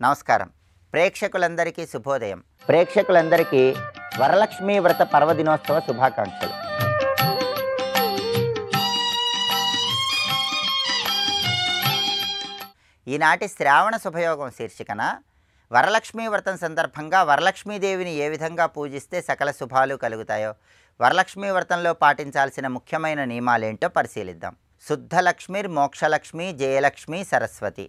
నమస్కారం. ప్రేక్షకులందరికీ శుభోదయం. ప్రేక్షకులందరికీ వరలక్ష్మీ వ్రత పర్వదినోత్సవ శుభాకాంక్షలు. ఈనాటి శ్రావణ శుభయోగం శీర్షికన వరలక్ష్మీ వ్రతం సందర్భంగా వరలక్ష్మీదేవిని ఏ విధంగా పూజిస్తే సకల శుభాలు కలుగుతాయో, వరలక్ష్మీ వ్రతంలో పాటించాల్సిన ముఖ్యమైన నియమాలేంటో పరిశీలిద్దాం. శుద్ధలక్ష్మిర్ మోక్షలక్ష్మి జయలక్ష్మి సరస్వతి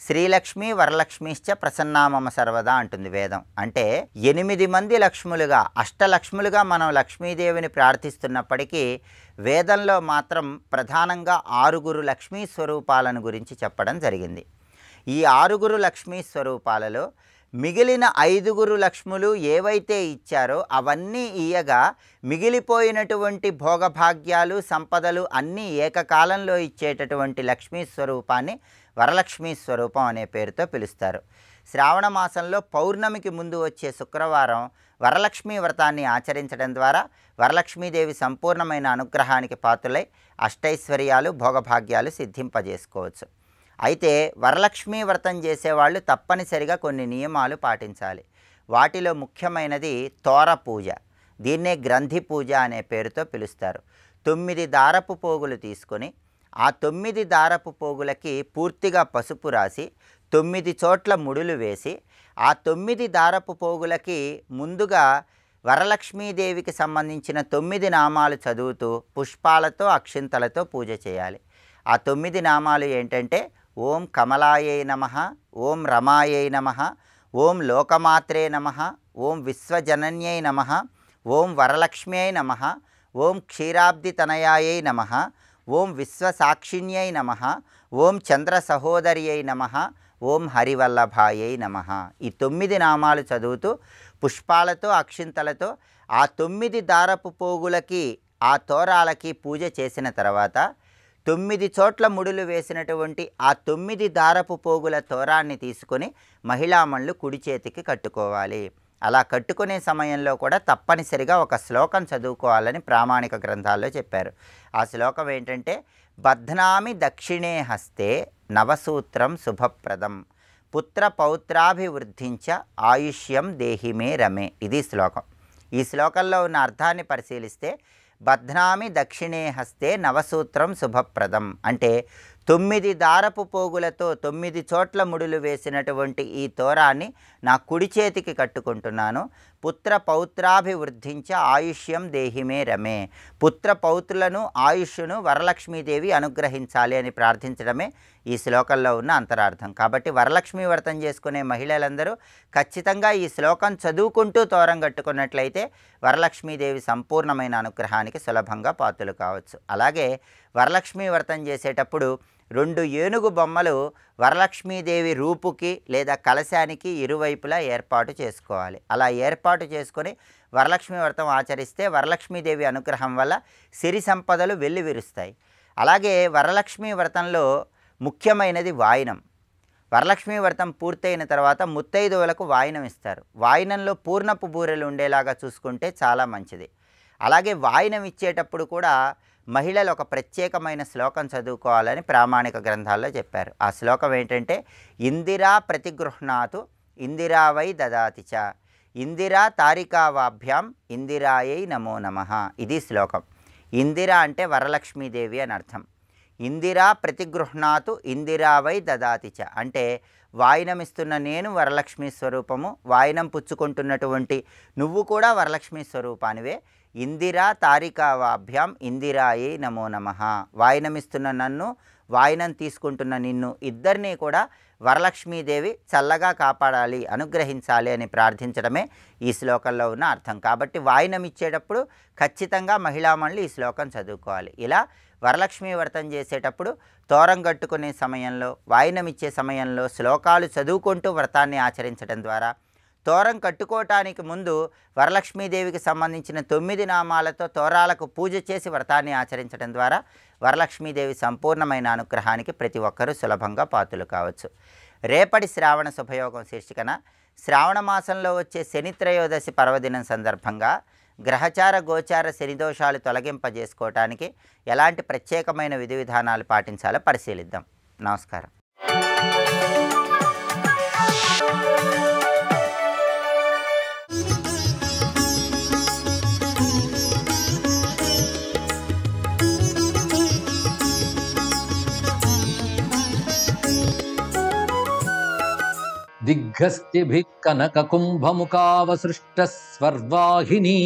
శ్రీలక్ష్మి వరలక్ష్మిశ్చ ప్రసన్నామమ సర్వదా అంటుంది వేదం. అంటే 8 మంది లక్ష్ములుగా, అష్టలక్ష్ములుగా మనం లక్ష్మీదేవిని ప్రార్థిస్తున్నప్పటికీ వేదంలో మాత్రం ప్రధానంగా 6 లక్ష్మీ స్వరూపాలను గురించి చెప్పడం జరిగింది. ఈ 6 లక్ష్మీ స్వరూపాలలో మిగిలిన 5 లక్ష్ములు ఏవైతే ఇచ్చారో అవన్నీ ఇయ్యగా మిగిలిపోయినటువంటి భోగభాగ్యాలు సంపదలు అన్నీ ఏకకాలంలో ఇచ్చేటటువంటి లక్ష్మీ స్వరూపాన్ని వరలక్ష్మీ స్వరూపం అనే పేరుతో పిలుస్తారు. శ్రావణ మాసంలో పౌర్ణమికి ముందు వచ్చే శుక్రవారం వరలక్ష్మీ వ్రతాన్ని ఆచరించడం ద్వారా వరలక్ష్మీదేవి సంపూర్ణమైన అనుగ్రహానికి పాత్రులై అష్టైశ్వర్యాలు భోగభాగ్యాలు సిద్ధింపజేసుకోవచ్చు. అయితే వరలక్ష్మీ వ్రతం చేసేవాళ్ళు తప్పనిసరిగా కొన్ని నియమాలు పాటించాలి. వాటిలో ముఖ్యమైనది తోర పూజ. దీన్నే గ్రంథి పూజ అనే పేరుతో పిలుస్తారు. 9 దారపు పోగులు తీసుకొని ఆ 9 దారపు పోగులకి పూర్తిగా పసుపు రాసి 9 చోట్ల ముడులు వేసి ఆ 9 దారపు పోగులకి ముందుగా వరలక్ష్మీదేవికి సంబంధించిన 9 నామాలు చదువుతూ పుష్పాలతో అక్షింతలతో పూజ చేయాలి. ఆ 9 నామాలు ఏంటంటే ఓం కమలాయై నమః, ఓం రమాయై నమః, ఓం లోకమాత్రే నమః, ఓం విశ్వజనన్యై నమః, ఓం వరలక్ష్మ్యై నమః, ఓం క్షీరాబ్దితనయాయై నమః, ఓం విశ్వసాక్షిణ్యై నమః, ఓం చంద్ర సహోదర్యై నమః, ఓం హరివల్లభాయై నమః. ఈ 9 నామాలు చదువుతూ పుష్పాలతో అక్షింతలతో ఆ 9 దారపు పోగులకి ఆ తోరాలకి పూజ చేసిన తర్వాత 9 చోట్ల ముడులు వేసినటువంటి ఆ 9 దారపు పోగుల తోరాన్ని తీసుకొని మహిళామణులు కుడి చేతికి కట్టుకోవాలి. అలా కట్టుకునే సమయంలో కూడా తప్పనిసరిగా ఒక శ్లోకం చదువుకోవాలని ప్రామాణిక గ్రంథాల్లో చెప్పారు. ఆ శ్లోకం ఏంటంటే బధ్నామి దక్షిణే హస్తే నవసూత్రం శుభప్రదం పుత్ర పౌత్రాభివృద్ధించ ఆయుష్యం దేహిమే రమే. ఇది శ్లోకం. ఈ శ్లోకంలో ఉన్న అర్థాన్ని పరిశీలిస్తే బధ్నామి దక్షిణే హస్తే నవసూత్రం శుభప్రదం అంటే 9 దారపు పోగులతో 9 చోట్ల ముడులు వేసినటువంటి ఈ తోరాన్ని నా కుడి చేతికి కట్టుకుంటున్నాను. పుత్ర పౌత్రాభివృద్ధించ ఆయుష్యం దేహిమే రమే. పుత్ర పౌత్రులను ఆయుష్ను వరలక్ష్మీదేవి అనుగ్రహించాలి అని ప్రార్థించడమే ఈ శ్లోకంలో ఉన్న అంతరార్థం. కాబట్టి వరలక్ష్మీ వ్రతం చేసుకునే మహిళలందరూ ఖచ్చితంగా ఈ శ్లోకం చదువుకుంటూ తోరం కట్టుకున్నట్లయితే వరలక్ష్మీదేవి సంపూర్ణమైన అనుగ్రహానికి సులభంగా పాత్రలు కావచ్చు. అలాగే వరలక్ష్మీ వ్రతం చేసేటప్పుడు 2 ఏనుగు బొమ్మలు వరలక్ష్మీదేవి రూపుకి లేదా కలశానికి ఇరువైపులా ఏర్పాటు చేసుకోవాలి. అలా ఏర్పాటు చేసుకొని వరలక్ష్మీ వ్రతం ఆచరిస్తే వరలక్ష్మీదేవి అనుగ్రహం వల్ల సిరి సంపదలు వెల్లివిరుస్తాయి. అలాగే వరలక్ష్మీ వ్రతంలో ముఖ్యమైనది వాయినం. వరలక్ష్మీ వ్రతం పూర్తయిన తర్వాత ముత్తైదువులకు వాయినం ఇస్తారు. వాయినంలో పూర్ణపు బూరెలు ఉండేలాగా చూసుకుంటే చాలా మంచిది. అలాగే వాయినం ఇచ్చేటప్పుడు కూడా మహిళలు ఒక ప్రత్యేకమైన శ్లోకం చదువుకోవాలని ప్రామాణిక గ్రంథాల్లో చెప్పారు. ఆ శ్లోకం ఏంటంటే ఇందిరా ప్రతిగృహ్ణాతు ఇందిరా వై దదాతి చ ఇందిరా తారికావాభ్యాం ఇందిరాయై నమో నమః. ఇది శ్లోకం. ఇందిరా అంటే వరలక్ష్మీదేవి అని అర్థం. ఇందిరా ప్రతిగృహ్ణాతు ఇందిరా వై దదాతి చ అంటే వాయినమిస్తున్న నేను వరలక్ష్మీ స్వరూపము, వాయినం పుచ్చుకుంటున్నటువంటి నువ్వు కూడా వరలక్ష్మీ స్వరూపానివే. ఇందిరా తారికావాభ్యాం ఇందిరాయై నమో నమః. వాయినమిస్తున్న నన్ను, వాయినం తీసుకుంటున్న నిన్ను ఇద్దరినీ కూడా వరలక్ష్మీదేవి చల్లగా కాపాడాలి, అనుగ్రహించాలి అని ప్రార్థించడమే ఈ శ్లోకంలో ఉన్న అర్థం. కాబట్టి వాయినం ఇచ్చేటప్పుడు ఖచ్చితంగా మహిళామణులు ఈ శ్లోకం చదువుకోవాలి. ఇలా వరలక్ష్మీ వ్రతం చేసేటప్పుడు తోరం కట్టుకునే సమయంలో, వాయినం ఇచ్చే సమయంలో శ్లోకాలు చదువుకుంటూ వ్రతాన్ని ఆచరించడం ద్వారా తోరం కట్టుకోవటానికి ముందు వరలక్ష్మీదేవికి సంబంధించిన 9 నామాలతో తోరాలకు పూజ చేసి వ్రతాన్ని ఆచరించడం ద్వారా వరలక్ష్మీదేవి సంపూర్ణమైన అనుగ్రహానికి ప్రతి ఒక్కరూ సులభంగా పాత్రలు కావచ్చు. రేపటి శ్రావణ శుభయోగం శీర్షికన శ్రావణ మాసంలో వచ్చే శని త్రయోదశి పర్వదినం సందర్భంగా గ్రహచార గోచార శనిదోషాలు తొలగింపజేసుకోవటానికి ఎలాంటి ప్రత్యేకమైన విధి విధానాలు పాటించాలో పరిశీలిద్దాం. నమస్కారం. దిగ్గస్తిభిః కనకకుంభముఖావసృష్ట స్వర్వాహినీ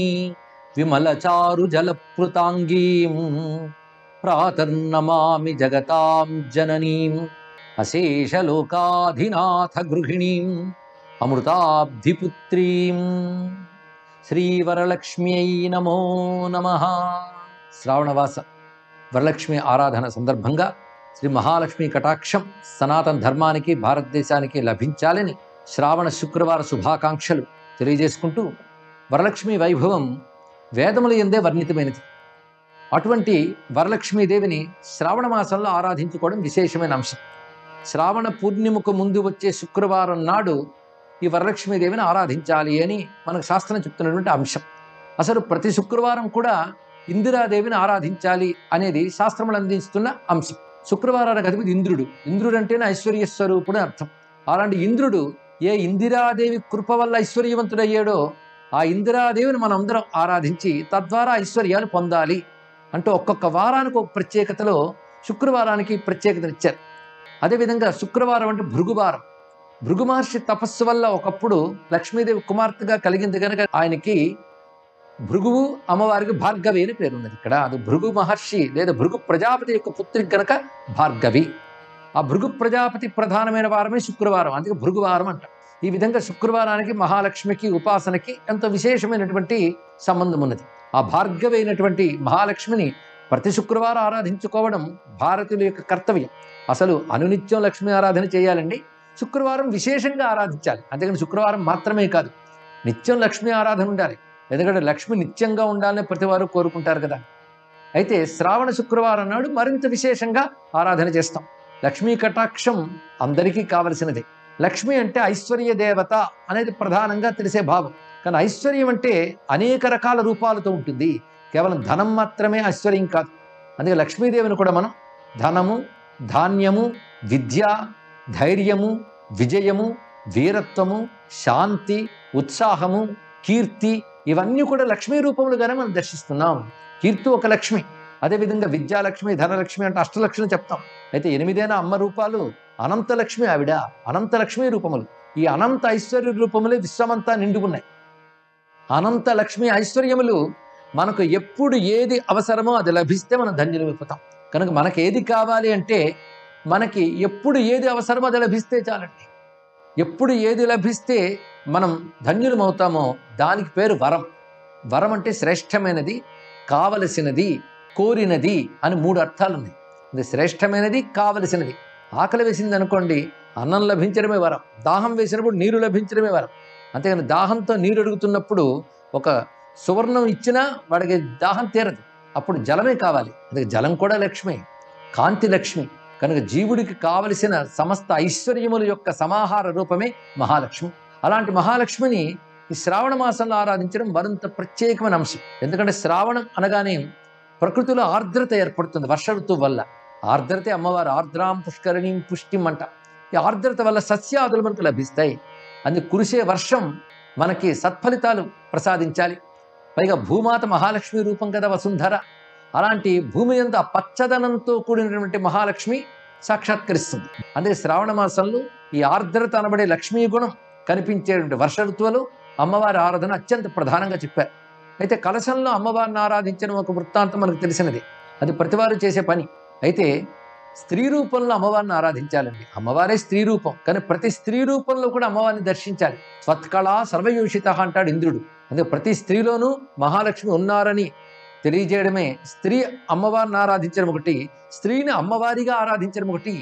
విమలచారు జలప్లుతాంగీం ప్రాతర్నమామి జగతాం జననీం అశేషలోకాధినాథ గృహిణీం అమృతాబ్ధిపుత్రీం. శ్రీవరలక్ష్మ్యై నమో నమః. శ్రావణవాస వరలక్ష్మి ఆరాధన సందర్భంగా శ్రీ మహాలక్ష్మి కటాక్షం సనాతన ధర్మానికి భారతదేశానికి లభించాలని శ్రావణ శుక్రవార శుభాకాంక్షలు తెలియజేసుకుంటూ, వరలక్ష్మి వైభవం వేదముల యందే వర్ణితమైనది. అటువంటి వరలక్ష్మీదేవిని శ్రావణ మాసంలో ఆరాధించుకోవడం విశేషమైన అంశం. శ్రావణ పూర్ణిమకు ముందు వచ్చే శుక్రవారం నాడు ఈ వరలక్ష్మీదేవిని ఆరాధించాలి అని మనకు శాస్త్రం చెప్తున్నటువంటి అంశం. అసలు ప్రతి శుక్రవారం కూడా ఇందిరాదేవిని ఆరాధించాలి అనేది శాస్త్రములు అందిస్తున్న అంశం. శుక్రవారానికి అధిపతి ఇంద్రుడు. ఇంద్రుడు అంటేనే ఐశ్వర్య స్వరూపుడు అర్థం. అలాంటి ఇంద్రుడు ఏ ఇందిరాదేవి కృప వల్ల ఐశ్వర్యవంతుడయ్యాడో ఆ ఇందిరాదేవిని మనం అందరం ఆరాధించి తద్వారా ఐశ్వర్యాలు పొందాలి అంటూ ఒక్కొక్క వారానికి ఒక ప్రత్యేకతలో శుక్రవారానికి ప్రత్యేకతనిచ్చారు. అదేవిధంగా శుక్రవారం అంటే భృగువారం. భృగు మహర్షి తపస్సు వల్ల ఒకప్పుడు లక్ష్మీదేవి కుమార్తెగా కలిగింది కనుక ఆయనకి భృగువు, అమ్మవారికి భార్గవి అని పేరున్నది. ఇక్కడ అది భృగు మహర్షి లేదా భృగు ప్రజాపతి యొక్క పుత్రి కనుక భార్గవి. ఆ భృగు ప్రజాపతి ప్రధానమైన వారమే శుక్రవారం, అందుకే భృగువారం అంట. ఈ విధంగా శుక్రవారానికి మహాలక్ష్మికి ఉపాసనకి ఎంతో విశేషమైనటువంటి సంబంధం ఉన్నది. ఆ భార్గవి అయినటువంటి మహాలక్ష్మిని ప్రతి శుక్రవారం ఆరాధించుకోవడం భారతీయుల యొక్క కర్తవ్యం. అసలు అనునిత్యం లక్ష్మీ ఆరాధన చేయాలండి, శుక్రవారం విశేషంగా ఆరాధించాలి. అంతేకాని శుక్రవారం మాత్రమే కాదు, నిత్యం లక్ష్మీ ఆరాధన ఉండాలి. ఎందుకంటే లక్ష్మి నిత్యంగా ఉండాలని ప్రతి వారు కోరుకుంటారు కదా. అయితే శ్రావణ శుక్రవారం నాడు మరింత విశేషంగా ఆరాధన చేస్తాం. లక్ష్మీ కటాక్షం అందరికీ కావలసినదే. లక్ష్మి అంటే ఐశ్వర్య దేవత అనేది ప్రధానంగా తెలిసే భావం. కానీ ఐశ్వర్యం అంటే అనేక రకాల రూపాలతో ఉంటుంది, కేవలం ధనం మాత్రమే ఐశ్వర్యం కాదు. అందుకే లక్ష్మీదేవిని కూడా మనం ధనము, ధాన్యము, విద్య, ధైర్యము, విజయము, వీరత్వము, శాంతి, ఉత్సాహము, కీర్తి ఇవన్నీ కూడా లక్ష్మీ రూపములుగానే మనం దర్శిస్తున్నాం. కీర్తి ఒక లక్ష్మి, అదేవిధంగా విద్యాలక్ష్మి, ధనలక్ష్మి అంటే అష్టలక్ష్మి చెప్తాం. అయితే 8 అమ్మ రూపాలు అనంతలక్ష్మి ఆవిడ, అనంతలక్ష్మి రూపములు. ఈ అనంత ఐశ్వర్య రూపములే విశ్వమంతా నిండుకున్నాయి. అనంత లక్ష్మి ఐశ్వర్యములు మనకు ఎప్పుడు ఏది అవసరమో అది లభిస్తే మనం ధన్యులమైపోతాం. కనుక మనకి ఏది కావాలి అంటే మనకి ఎప్పుడు ఏది అవసరమో అది లభిస్తే చాలండి. ఎప్పుడు ఏది లభిస్తే మనం ధన్యులమవుతామో దానికి పేరు వరం. వరం అంటే శ్రేష్టమైనది, కావలసినది, కోరినది అని 3 అర్థాలు ఉన్నాయి. ఇది శ్రేష్టమైనది, కావలసినది. ఆకలి వేసింది అనుకోండి, అన్నం లభించడమే వరం. దాహం వేసినప్పుడు నీరు లభించడమే వరం. అంతేగాని దాహంతో నీరు అడుగుతున్నప్పుడు ఒక సువర్ణం ఇచ్చినా వాడికి దాహం తీరదు, అప్పుడు జలమే కావాలి. అందుకే జలం కూడా లక్ష్మి, కాంతి లక్ష్మి. కనుక జీవుడికి కావలసిన సమస్త ఐశ్వర్యముల యొక్క సమాహార రూపమే మహాలక్ష్మి. అలాంటి మహాలక్ష్మిని ఈ శ్రావణ మాసంలో ఆరాధించడం మరింత ప్రత్యేకమైన అంశం. ఎందుకంటే శ్రావణం అనగానే ప్రకృతిలో ఆర్ద్రత ఏర్పడుతుంది వర్ష ఋతువు వల్ల. ఆర్ద్రతే అమ్మవారు ఆర్ద్రాం పుష్కరిణీం పుష్టిం అంట. ఈ ఆర్ద్రత వల్ల సస్యాదులు మనకు లభిస్తాయి. అందుకు కురిసే వర్షం మనకి సత్ఫలితాలు ప్రసాదించాలి. పైగా భూమాత మహాలక్ష్మి రూపం కదా వసుంధర. అలాంటి భూమి యందు ఆ పచ్చదనంతో కూడినటువంటి మహాలక్ష్మి సాక్షాత్కరిస్తుంది. అందుకే శ్రావణ మాసంలో ఈ ఆర్ద్రత అనబడే లక్ష్మీ గుణం కనిపించేటువంటి వర్ష ఋతువులో అమ్మవారి ఆరాధన అత్యంత ప్రధానంగా చెప్పారు. అయితే కలశంలో అమ్మవారిని ఆరాధించడం ఒక వృత్తాంతం మనకు తెలిసినది, అది ప్రతివారు చేసే పని. అయితే స్త్రీ రూపంలో అమ్మవారిని ఆరాధించాలండి. అమ్మవారే స్త్రీ రూపం, కానీ ప్రతి స్త్రీ రూపంలో కూడా అమ్మవారిని దర్శించాలి. స్వత్కళా సర్వయోషిత అంటాడు ఇంద్రుడు. అందుకే ప్రతి స్త్రీలోనూ మహాలక్ష్మి ఉన్నారని తెలియజేయడమే స్త్రీ అమ్మవారిని ఆరాధించడం ఒకటి, స్త్రీని అమ్మవారిగా ఆరాధించడం ఒకటి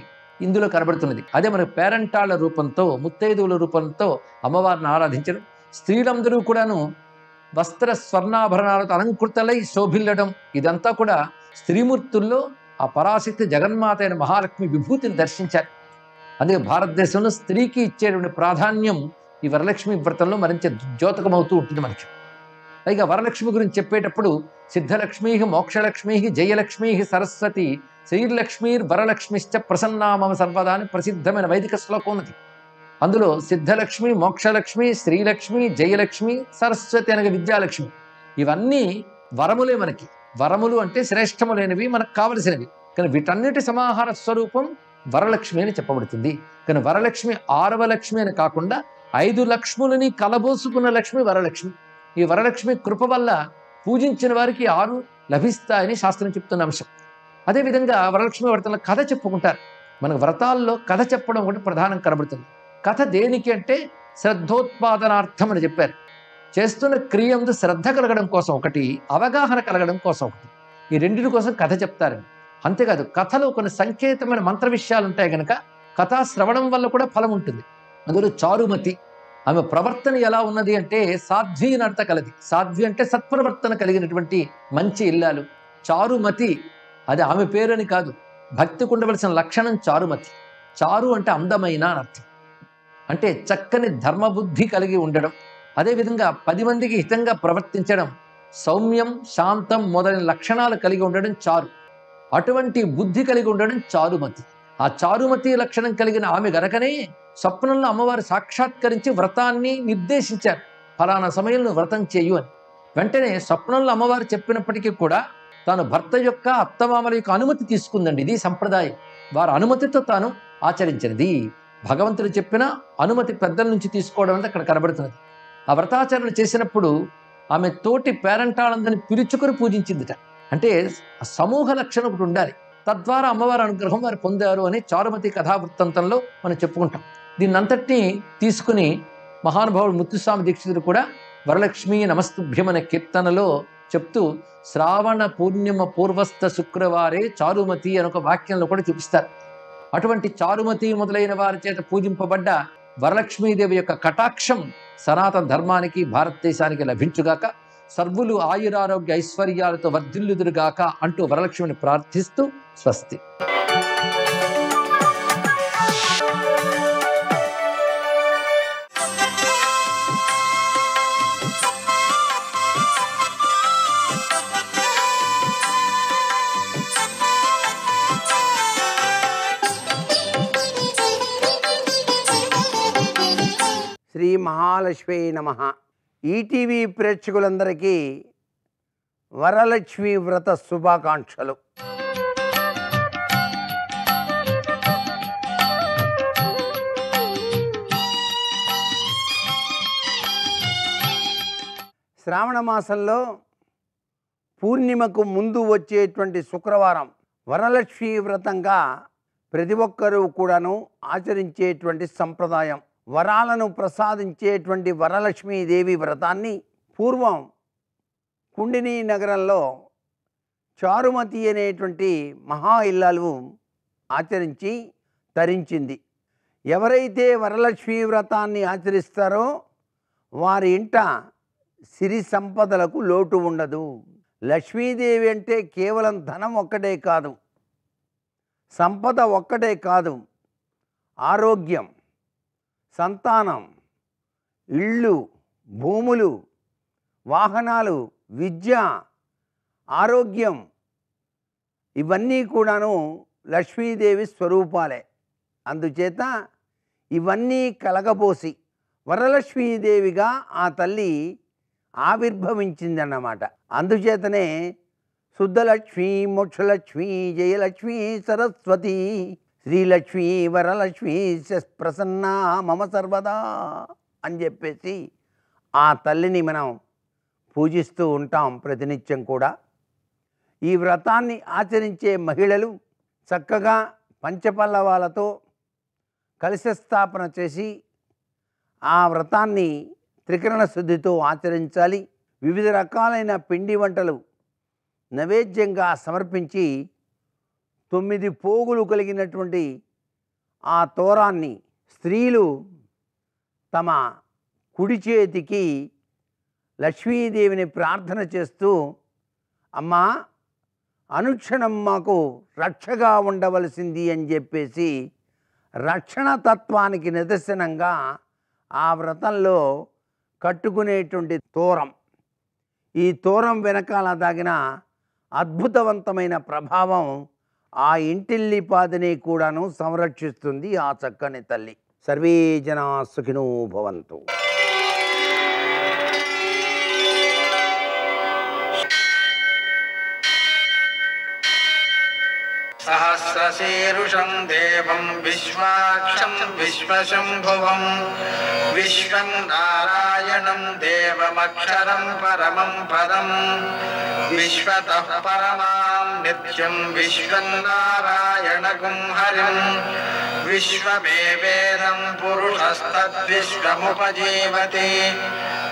ఇందులో కనబడుతున్నది. అదే మనకు పేరంటాళ్ల రూపంతో, ముత్తైదువుల రూపంతో అమ్మవారిని ఆరాధించడం. స్త్రీలందరూ కూడాను వస్త్ర స్వర్ణాభరణాలతో అలంకృతలై శోభిల్లడం, ఇదంతా కూడా స్త్రీమూర్తుల్లో ఆ పరాశక్తి జగన్మాత అయిన మహాలక్ష్మి విభూతిని దర్శించాలి. అందుకే భారతదేశంలో స్త్రీకి ఇచ్చేటువంటి ప్రాధాన్యం ఈ వరలక్ష్మి వ్రతంలో మరింత ద్యోతకమవుతూ ఉంటుంది మనకి. పైగా వరలక్ష్మి గురించి చెప్పేటప్పుడు సిద్ధలక్ష్మీ, మోక్షలక్ష్మీ, జయలక్ష్మీ, సరస్వతి, శ్రీలక్ష్మీర్ వరలక్ష్మిశ్చ ప్రసన్నామమ సర్వదా అని ప్రసిద్ధమైన వైదిక శ్లోకం ఉన్నది. అందులో సిద్ధలక్ష్మి, మోక్షలక్ష్మి, శ్రీలక్ష్మి, జయలక్ష్మి, సరస్వతి అనగా విద్యాలక్ష్మి, ఇవన్నీ వరములే మనకి. వరములు అంటే శ్రేష్టములైనవి, మనకు కావలసినవి. కానీ వీటన్నిటి సమాహార స్వరూపం వరలక్ష్మి అని చెప్పబడుతుంది. కానీ వరలక్ష్మి 6వ లక్ష్మి అని కాకుండా 5 లక్ష్ములని కలబోసుకున్న లక్ష్మి వరలక్ష్మి. ఈ వరలక్ష్మి కృప వల్ల పూజించిన వారికి 6 లభిస్తాయని శాస్త్రం చెప్తున్న అంశం. అదేవిధంగా వరలక్ష్మి వ్రతంలో కథ చెప్పుకుంటారు. మనకు వ్రతాల్లో కథ చెప్పడం ఒకటి ప్రధానం కనబడుతుంది. కథ దేనికి అంటే శ్రద్ధోత్పాదనార్థం అని చెప్పారు. చేస్తున్న క్రియందు శ్రద్ధ కలగడం కోసం ఒకటి, అవగాహన కలగడం కోసం ఒకటి. ఈ రెండింటి కోసం కథ చెప్తారండి. అంతేకాదు కథలో కొన్ని సంకేతమైన మంత్ర విషయాలు ఉంటాయి కనుక కథా శ్రవణం వల్ల కూడా ఫలం ఉంటుంది. అందులో చారుమతి, ఆమె ప్రవర్తన ఎలా ఉన్నది అంటే సాధ్వి అని అర్థం కలది. సాధ్వి అంటే సత్ప్రవర్తన కలిగినటువంటి మంచి ఇల్లాలు. చారుమతి అది ఆమె పేరు అని కాదు, భక్తికి ఉండవలసిన లక్షణం చారుమతి. చారు అంటే అందమైన అని అర్థం. అంటే చక్కని ధర్మబుద్ధి కలిగి ఉండడం, అదేవిధంగా 10 మందికి హితంగా ప్రవర్తించడం, సౌమ్యం శాంతం మొదలైన లక్షణాలు కలిగి ఉండడం చారు. అటువంటి బుద్ధి కలిగి ఉండడం చారుమతి. ఆ చారుమతి లక్షణం కలిగిన ఆమె గనకనే స్వప్నంలో అమ్మవారు సాక్షాత్కరించి వ్రతాన్ని నిర్దేశించారు. ఫలానా సమయంలో వ్రతం చేయు అని. వెంటనే స్వప్నంలో అమ్మవారు చెప్పినప్పటికీ కూడా తాను భర్త యొక్క అత్తమామల యొక్క అనుమతి తీసుకుందండి. ఇది సంప్రదాయం. వారి అనుమతితో తాను ఆచరించినది. భగవంతుడు చెప్పిన అనుమతి పెద్దల నుంచి తీసుకోవడం అంటే అక్కడ కనబడుతున్నది. ఆ వ్రతాచరణ చేసినప్పుడు ఆమె తోటి పేరంటాళందని పిలుచుకొని పూజించిందిట. అంటే సమూహ లక్షణం ఒకటి ఉండాలి. తద్వారా అమ్మవారి అనుగ్రహం వారు పొందారు అని చారుమతి కథావృత్తంతంలో మనం చెప్పుకుంటాం. దీన్నంతటినీ తీసుకుని మహానుభావుడు ముత్తుస్వామి దీక్షితుడు కూడా వరలక్ష్మీ నమస్తుభ్యం అనే కీర్తనలో చెప్తూ శ్రావణ పూర్ణిమ పూర్వస్థ శుక్రవారే చారుమతి అని ఒక వాక్యంలో కూడా చూపిస్తారు. అటువంటి చారుమతి మొదలైన వారి చేత పూజింపబడ్డ వరలక్ష్మీదేవి యొక్క కటాక్షం సనాతన ధర్మానికి భారతదేశానికి లభించుగాక, సర్వులు ఆయురారోగ్య ఐశ్వర్యాలతో వర్ధిల్లుదురుగాక అంటూ వరలక్ష్మిని ప్రార్థిస్తూ స్వస్తి. శ్రీ మహాలక్ష్మీ నమః. ఈటీవీ ప్రేక్షకులందరికీ వరలక్ష్మి వ్రత శుభాకాంక్షలు. శ్రావణ మాసంలో పూర్ణిమకు ముందు వచ్చేటువంటి శుక్రవారం వరలక్ష్మి వ్రతంగా ప్రతి ఒక్కరూ కూడాను ఆచరించేటువంటి సంప్రదాయం. వరాలను ప్రసాదించేటువంటి వరలక్ష్మీదేవి వ్రతాన్ని పూర్వం కుండిని నగరంలో చారుమతి అనేటువంటి మహా ఇల్లాలు ఆచరించి తరించింది. ఎవరైతే వరలక్ష్మీ వ్రతాన్ని ఆచరిస్తారో వారి ఇంట సిరి సంపదలకు లోటు ఉండదు. లక్ష్మీదేవి అంటే కేవలం ధనం ఒక్కటే కాదు, సంపద ఒక్కటే కాదు, ఆరోగ్యం, సంతానం, ఇళ్ళు, భూములు, వాహనాలు, విద్య, ఆరోగ్యం ఇవన్నీ కూడాను లక్ష్మీదేవి స్వరూపాలే. అందుచేత ఇవన్నీ కలగబోసి వరలక్ష్మీదేవిగా ఆ తల్లి ఆవిర్భవించిందన్నమాట. అందుచేతనే శుద్ధలక్ష్మి, మోక్షలక్ష్మి, జయలక్ష్మి, సరస్వతి, శ్రీలక్ష్మి, వరలక్ష్మి ప్రసన్నా మమ సర్వదా అని చెప్పేసి ఆ తల్లిని మనం పూజిస్తూ ఉంటాం ప్రతినిత్యం కూడా. ఈ వ్రతాన్ని ఆచరించే మహిళలు చక్కగా పంచపల్లవాలతో కలశ స్థాపన చేసి ఆ వ్రతాన్ని త్రికరణ శుద్ధితో ఆచరించాలి. వివిధ రకాలైన పిండి వంటలు నైవేద్యంగా సమర్పించి 9 పోగులు కలిగినటువంటి ఆ తోరాన్ని స్త్రీలు తమ కుడి చేతికి లక్ష్మీదేవిని ప్రార్థన చేస్తూ, అమ్మా అనుక్షణం మాకు రక్షగా ఉండవలసింది అని చెప్పేసి రక్షణ తత్వానికి నిదర్శనంగా ఆ వ్రతంలో కట్టుకునేటువంటి తోరం, ఈ తోరం వెనకాల దాగిన అద్భుతవంతమైన ప్రభావం ఆ ఇంటిల్లిపాదిని కూడాను సంరక్షిస్తుంది ఆ చక్కని తల్లి. సర్వే జనా సుఖినో భవంతు. सहस्रशीर्षं देवं विश्वाक्षं विश्वशम्भुवं विश्वं नारायणं देवमक्षरं परमं पदं विश्वतः परमां नित्यं विश्वं नारायणगुं हरिं विश्वमेवेदं पुरुषस्तद्विश्वमुपजीवति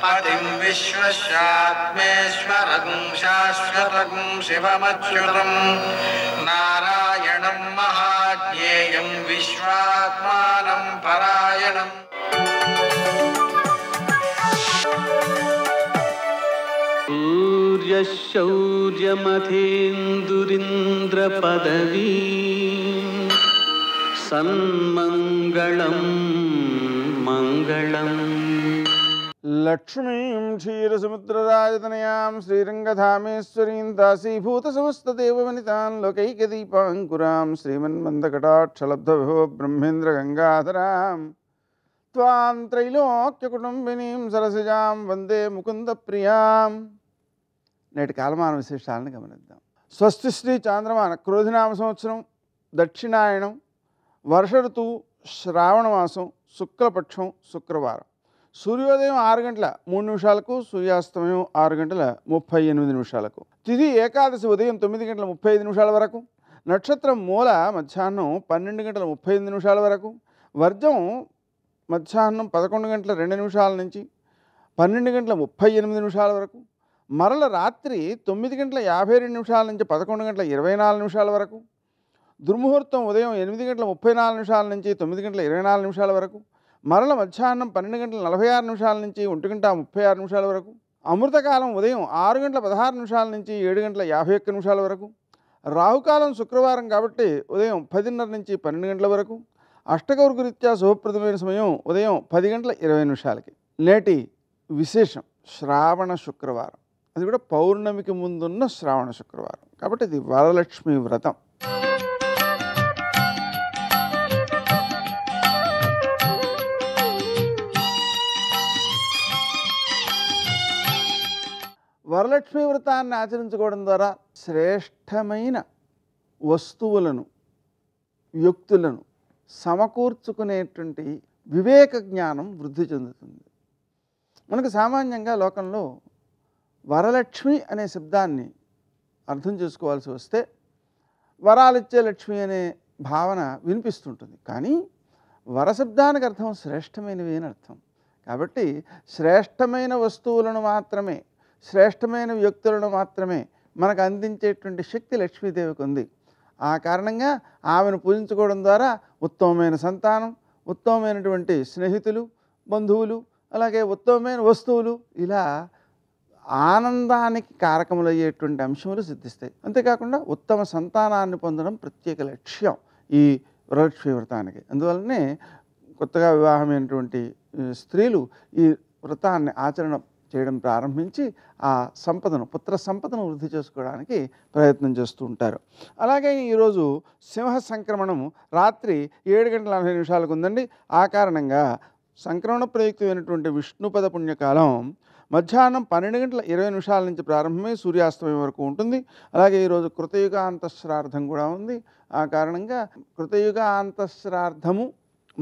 पतिं विश्वस्यात्मेश्वरगुं शाश्वतगुं शिवमच्युतं नारायणं महाज्ञेयं विश्वात्मानं परायणम् सूर्यशौर्यमथेन्दुरिन्द्रपदवी सन्मङ्गलं मङ्गलम् लक्ष्मीं क्षीरसमुद्रराजतनयां श्रीरङ्गधामेश्वरीं दासीभूतसमस्तदेववनितां लोकैकदीपाङ्कुरां श्रीमन्मन्दकटाक्षलब्धविभो ब्रह्मेन्द्रगङ्गाधरां त्वां त्रैलोक्यकुटुम्बिनीं सरसिजां వందే ముకుందప్రియాం. నేటి కాలమాన విశేషాలను గమనిద్దాం. స్వస్తి శ్రీ చాంద్రమాన క్రోధినామ సంవత్సరం దక్షిణాయనం వర్ష ఋతువు శ్రావణ మాసం శుక్లపక్షం శుక్రవారం. సూర్యోదయం 6 గంటల 3 నిమిషాలకు, సూర్యాస్తమయం 6 గంటల 38 నిమిషాలకు. తిథి ఏకాదశి ఉదయం 9 గంటల 35 నిమిషాల వరకు. నక్షత్రం మూల మధ్యాహ్నం 12 గంటల 38 నిమిషాల వరకు. వర్జం మధ్యాహ్నం 11 గంటల 2 నిమిషాల నుంచి 12 గంటల 38 నిమిషాల వరకు. మరల రాత్రి 9 గంటల 52 నిమిషాల నుంచి 11 గంటల 24 నిమిషాల వరకు. దుర్ముహూర్తం ఉదయం 8 గంటల 34 నిమిషాల నుంచి 9 గంటల 24 నిమిషాల వరకు. మరల మధ్యాహ్నం 12 గంటల 46 నిమిషాల నుంచి 1 గంట 36 నిమిషాల వరకు. అమృతకాలం ఉదయం 6 గంటల 16 నిమిషాల నుంచి 7 గంటల 51 నిమిషాల వరకు. రాహుకాలం శుక్రవారం కాబట్టి ఉదయం 10:30 నుంచి 12 గంటల వరకు. అష్టకౌర్గరీత్యా శుభప్రదమైన సమయం ఉదయం 10 గంటల 20 నిమిషాలకి. నేటి విశేషం శ్రావణ శుక్రవారం. అది కూడా పౌర్ణమికి ముందున్న శ్రావణ శుక్రవారం కాబట్టి ఇది వరలక్ష్మి వ్రతం. వరలక్ష్మి వ్రతాన్ని ఆచరించుకోవడం ద్వారా శ్రేష్టమైన వస్తువులను వ్యక్తులను సమకూర్చుకునేటువంటి వివేక జ్ఞానం వృద్ధి చెందుతుంది. మనకు సామాన్యంగా లోకంలో వరలక్ష్మి అనే శబ్దాన్ని అర్థం చేసుకోవాల్సి వస్తే వరాలిచ్చే లక్ష్మి అనే భావన వినిపిస్తుంటుంది. కానీ వరశబ్దానికి అర్థం శ్రేష్టమైనవి అని అర్థం. కాబట్టి శ్రేష్టమైన వస్తువులను మాత్రమే, శ్రేష్టమైన వ్యక్తులను మాత్రమే మనకు అందించేటువంటి శక్తి లక్ష్మీదేవికి ఉంది. ఆ కారణంగా ఆమెను పూజించుకోవడం ద్వారా ఉత్తమమైన సంతానం, ఉత్తమమైనటువంటి స్నేహితులు, బంధువులు, అలాగే ఉత్తమమైన వస్తువులు, ఇలా ఆనందానికి కారకములయ్యేటువంటి అంశములు సిద్ధిస్తాయి. అంతేకాకుండా ఉత్తమ సంతానాన్ని పొందడం ప్రత్యేక లక్ష్యం ఈ వరలక్ష్మి వ్రతానికి. అందువల్లనే కొత్తగా వివాహమైనటువంటి స్త్రీలు ఈ వ్రతాన్ని ఆచరణ చేయడం ప్రారంభించి ఆ సంపదను, పుత్ర సంపదను వృద్ధి చేసుకోవడానికి ప్రయత్నం చేస్తూ ఉంటారు. అలాగే ఈరోజు సింహ సంక్రమణము రాత్రి 7 గంటల 40 నిమిషాలకు ఉందండి. ఆ కారణంగా సంక్రమణ ప్రయుక్తమైనటువంటి విష్ణుపద పుణ్యకాలం మధ్యాహ్నం 12 గంటల 20 నిమిషాల నుంచి ప్రారంభమై సూర్యాస్తమయం వరకు ఉంటుంది. అలాగే ఈరోజు కృతయుగ అంతఃశ్రార్థం కూడా ఉంది. ఆ కారణంగా కృతయుగ అంతఃశ్రార్థము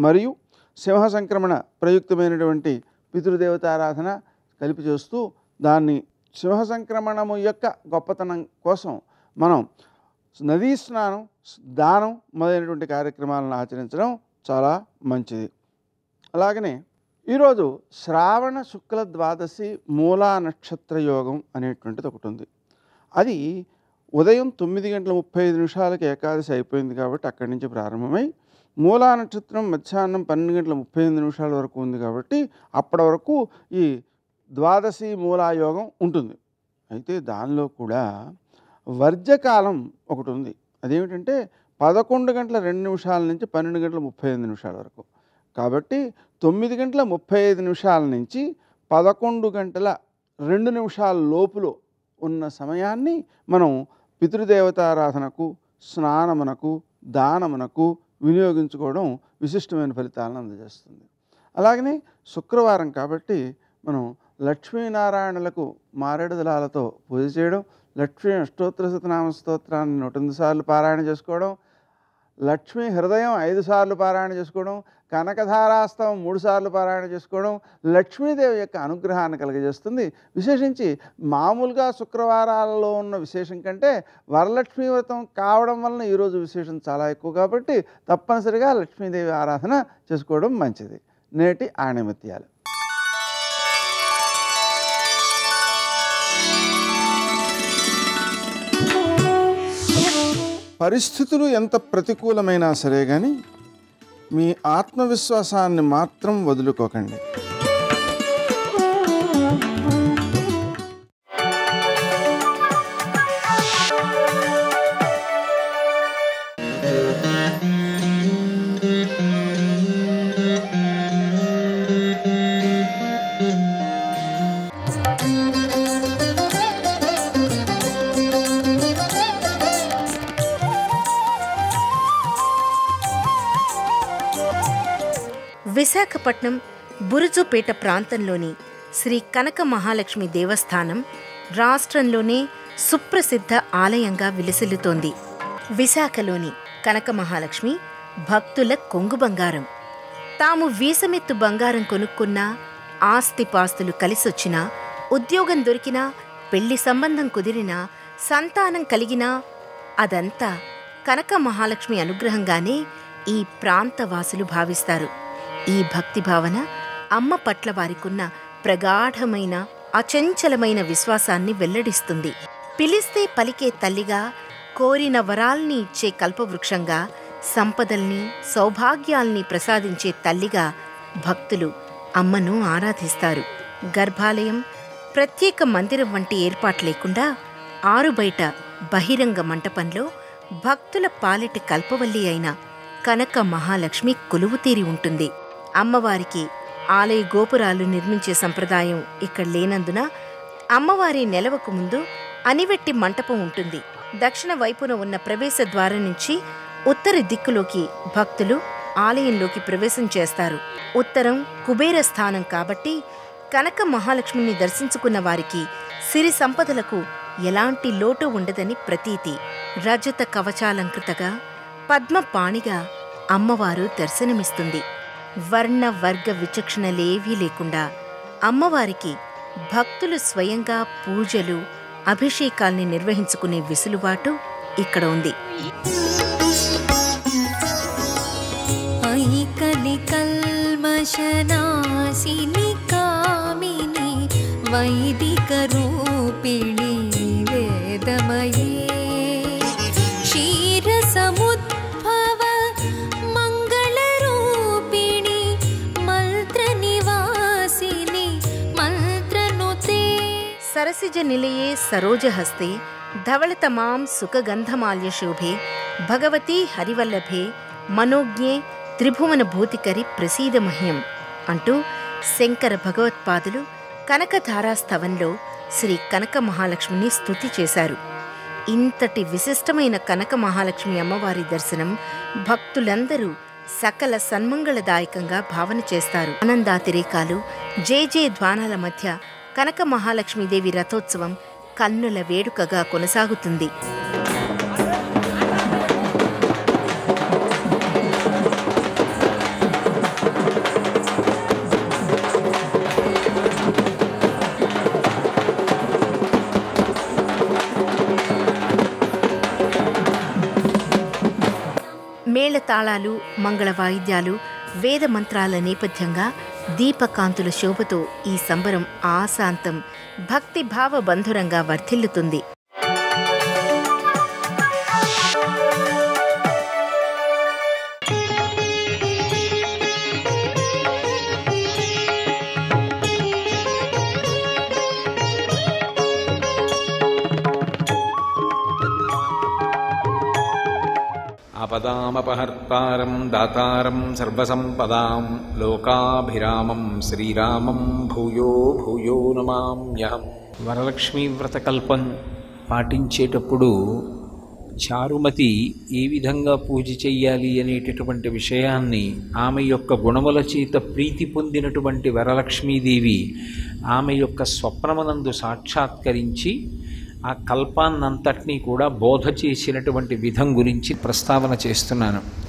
మరియు సింహ సంక్రమణ ప్రయుక్తమైనటువంటి పితృదేవతారాధన కలిపి చేస్తూ దాన్ని సింహ సంక్రమణము యొక్క గొప్పతనం కోసం మనం నదీ స్నానం, దానం మొదలైనటువంటి కార్యక్రమాలను ఆచరించడం చాలా మంచిది. అలాగనే ఈరోజు శ్రావణ శుక్ల ద్వాదశి మూలా నక్షత్ర యోగం అనేటువంటిది ఒకటి ఉంది. అది ఉదయం 9 గంటల 35 నిమిషాలకి ఏకాదశి అయిపోయింది కాబట్టి అక్కడి నుంచి ప్రారంభమై మూలా నక్షత్రం మధ్యాహ్నం 12 గంటల 38 నిమిషాల వరకు ఉంది కాబట్టి అప్పటి వరకు ఈ ద్వాదశి మూలాయోగం ఉంటుంది. అయితే దానిలో కూడా వర్జకాలం ఒకటి ఉంది. అదేమిటంటే 11 గంటల 2 నిమిషాల నుంచి 12 గంటల 35 నిమిషాల వరకు. కాబట్టి 9 గంటల 35 నిమిషాల నుంచి 11 గంటల 2 నిమిషాల లోపులో ఉన్న సమయాన్ని మనం పితృదేవతారాధనకు, స్నానమునకు, దానమునకు వినియోగించుకోవడం విశిష్టమైన ఫలితాలను అందజేస్తుంది. అలాగనే శుక్రవారం కాబట్టి మనం లక్ష్మీనారాయణులకు మారేడు దళాలతో పూజ చేయడం, లక్ష్మీ అష్టోత్తర శతనామ స్తోత్రాన్ని 108 సార్లు పారాయణ చేసుకోవడం, లక్ష్మీ హృదయం 5 సార్లు పారాయణ చేసుకోవడం, కనకధారాస్తవం 3 సార్లు పారాయణ చేసుకోవడం లక్ష్మీదేవి యొక్క అనుగ్రహాన్ని కలుగజేస్తుంది. విశేషించి మామూలుగా శుక్రవారాలలో ఉన్న విశేషం కంటే వరలక్ష్మీ వ్రతం కావడం వలన ఈరోజు విశేషం చాలా ఎక్కువ కాబట్టి తప్పనిసరిగా లక్ష్మీదేవి ఆరాధన చేసుకోవడం మంచిది. నేటి ఆణిముత్యాలు. పరిస్థితులు ఎంత ప్రతికూలమైనా సరే కానీ మీ ఆత్మవిశ్వాసాన్ని మాత్రం వదులుకోకండి. విశాఖపట్నం బురుజుపేట ప్రాంతంలోని శ్రీ కనక మహాలక్ష్మి దేవస్థానం రాష్ట్రంలోనే సుప్రసిద్ధ ఆలయంగా విలసిల్లుతోంది. విశాఖలోని కనక మహాలక్ష్మి భక్తుల కొంగు బంగారం. తాము వీసమెత్తు బంగారం కొనుక్కున్నా, ఆస్తిపాస్తులు కలిసొచ్చినా, ఉద్యోగం దొరికినా, పెళ్లి సంబంధం కుదిరినా, సంతానం కలిగినా అదంతా కనక మహాలక్ష్మి అనుగ్రహంగానే ఈ ప్రాంతవాసులు భావిస్తారు. ఈ భక్తి భావన అమ్మ పట్ల వారికున్న ప్రగాఢమైన అచంచలమైన విశ్వాసాన్ని వెల్లడిస్తుంది. పిలిస్తే పలికే తల్లిగా, కోరిన వరాల్ని ఇచ్చే కల్పవృక్షంగా, సంపదల్ని సౌభాగ్యాల్ని ప్రసాదించే తల్లిగా భక్తులు అమ్మను ఆరాధిస్తారు. గర్భాలయం, ప్రత్యేక మందిరం వంటి ఏర్పాటు లేకుండా ఆరుబయట బహిరంగ మంటపంలో భక్తుల పాలిటి కల్పవల్లి అయిన కనక మహాలక్ష్మి కొలువుతీరి ఉంటుంది. అమ్మవారికి ఆలయ గోపురాలు నిర్మించే సంప్రదాయం ఇక్కడ లేనందున అమ్మవారి నెలవకు ముందు అనివెట్టి మంటపం ఉంటుంది. దక్షిణ వైపున ఉన్న ప్రవేశ ద్వారం నుంచి ఉత్తర దిక్కులోకి భక్తులు ఆలయంలోకి ప్రవేశం చేస్తారు. ఉత్తరం కుబేర స్థానం కాబట్టి కనక మహాలక్ష్మిని దర్శించుకున్న వారికి సిరి సంపదలకు ఎలాంటి లోటు ఉండదని ప్రతీతి. రజత కవచాలంకృతగా పద్మపాణిగా అమ్మవారు దర్శనమిస్తుంది. వర్ణ వర్గ విచక్షణలేవీ లేకుండా అమ్మవారికి భక్తులు స్వయంగా పూజలు, అభిషేకాల్ని నిర్వహించుకునే విసులుబాటు ఇక్కడ ఉంది. ఐకలి కల్మషనాశిని కామిని వైదిక రూపిణి వేదమయీ క్షీర సముద్భవ మంగళ రూపిణి మంత్ర నివాసిని మంత్రనుతే సరసిజ నిలయే సరోజహస్తే ధవళతమాం సుఖగంధమాల్య శోభే భగవతీ హరివల్లభే మనోజ్ఞే త్రిభువన భూతికరి ప్రసీద మహ్యం అంటూ శంకర భగవత్పాదులు కనకధారాస్తవంలో శ్రీ కనక మహాలక్ష్మిని స్తుతి చేశారు. ఇంతటి విశిష్టమైన కనక మహాలక్ష్మి అమ్మవారి దర్శనం భక్తులందరూ సకల సన్మంగళదాయకంగా భావన చేస్తారు. ఆనందాతిరేకాలు, జయ ధ్వానాల మధ్య కనక మహాలక్ష్మీదేవి రథోత్సవం కన్నుల వేడుకగా కొనసాగుతుంది. మేళతాళాలు, మంగళ వాయిద్యాలు, వేద మంత్రాల నేపథ్యంగా దీపకాంతుల శోభతో ఈ సంబరం ఆశాంతం భక్తిభావ బంధురంగా వర్ధిల్లుతుంది. ఆపదామపహర్తారం దాతారం సర్వసంపదాం లోకాభిరామం శ్రీరామం భూయో భూయో నమామ్యహం. వరలక్ష్మీ వ్రతకల్పం పాటించేటప్పుడు చారుమతి ఏ విధంగా పూజ చెయ్యాలి అనేటటువంటి విషయాన్ని ఆమె యొక్క గుణముల చేత ప్రీతి పొందినటువంటి వరలక్ష్మీదేవి ఆమె యొక్క స్వప్నమునందు సాక్షాత్కరించి ఆ కల్పాన్నంతటినీ కూడా బోధ చేసినటువంటి విధం గురించి ప్రస్తావన చేస్తున్నాను.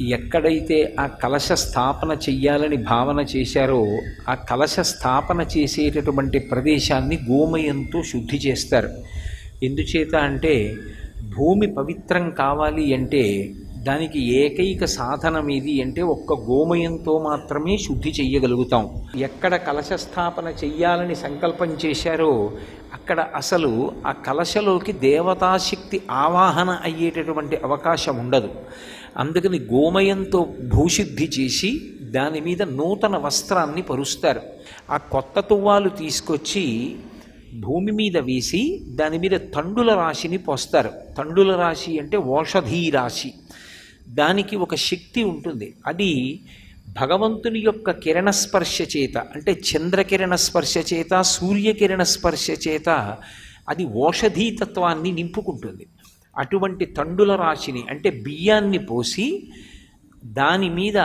ఎక్కడైతే ఆ కలశ స్థాపన చెయ్యాలని భావన చేశారో ఆ కలశ స్థాపన చేసేటటువంటి ప్రదేశాన్ని గోమయంతో శుద్ధి చేస్తారు. ఎందుచేత అంటే భూమి పవిత్రం కావాలి అంటే దానికి ఏకైక సాధనం ఏది అంటే ఒక్క గోమయంతో మాత్రమే శుద్ధి చెయ్యగలుగుతాం. ఎక్కడ కలశ స్థాపన చెయ్యాలని సంకల్పం చేశారో అక్కడ అసలు ఆ కలశలోకి దేవతాశక్తి ఆవాహన అయ్యేటటువంటి అవకాశం ఉండదు. అందుకని గోమయంతో భూశుద్ధి చేసి దాని మీద నూతన వస్త్రాన్ని పరుస్తారు. ఆ కొత్త తువ్వాలు తీసుకొచ్చి భూమి మీద వేసి దాని మీద తండుల రాశిని పోస్తారు. తండుల రాశి అంటే ఓషధీ రాశి. దానికి ఒక శక్తి ఉంటుంది. అది భగవంతుని యొక్క కిరణ స్పర్శ చేత అంటే చంద్రకిరణ స్పర్శ చేత సూర్యకిరణ స్పర్శ చేత అది ఓషధీతత్వాన్ని నింపుకుంటుంది. అటువంటి తండుల రాశిని అంటే బియ్యాన్ని పోసి దాని మీద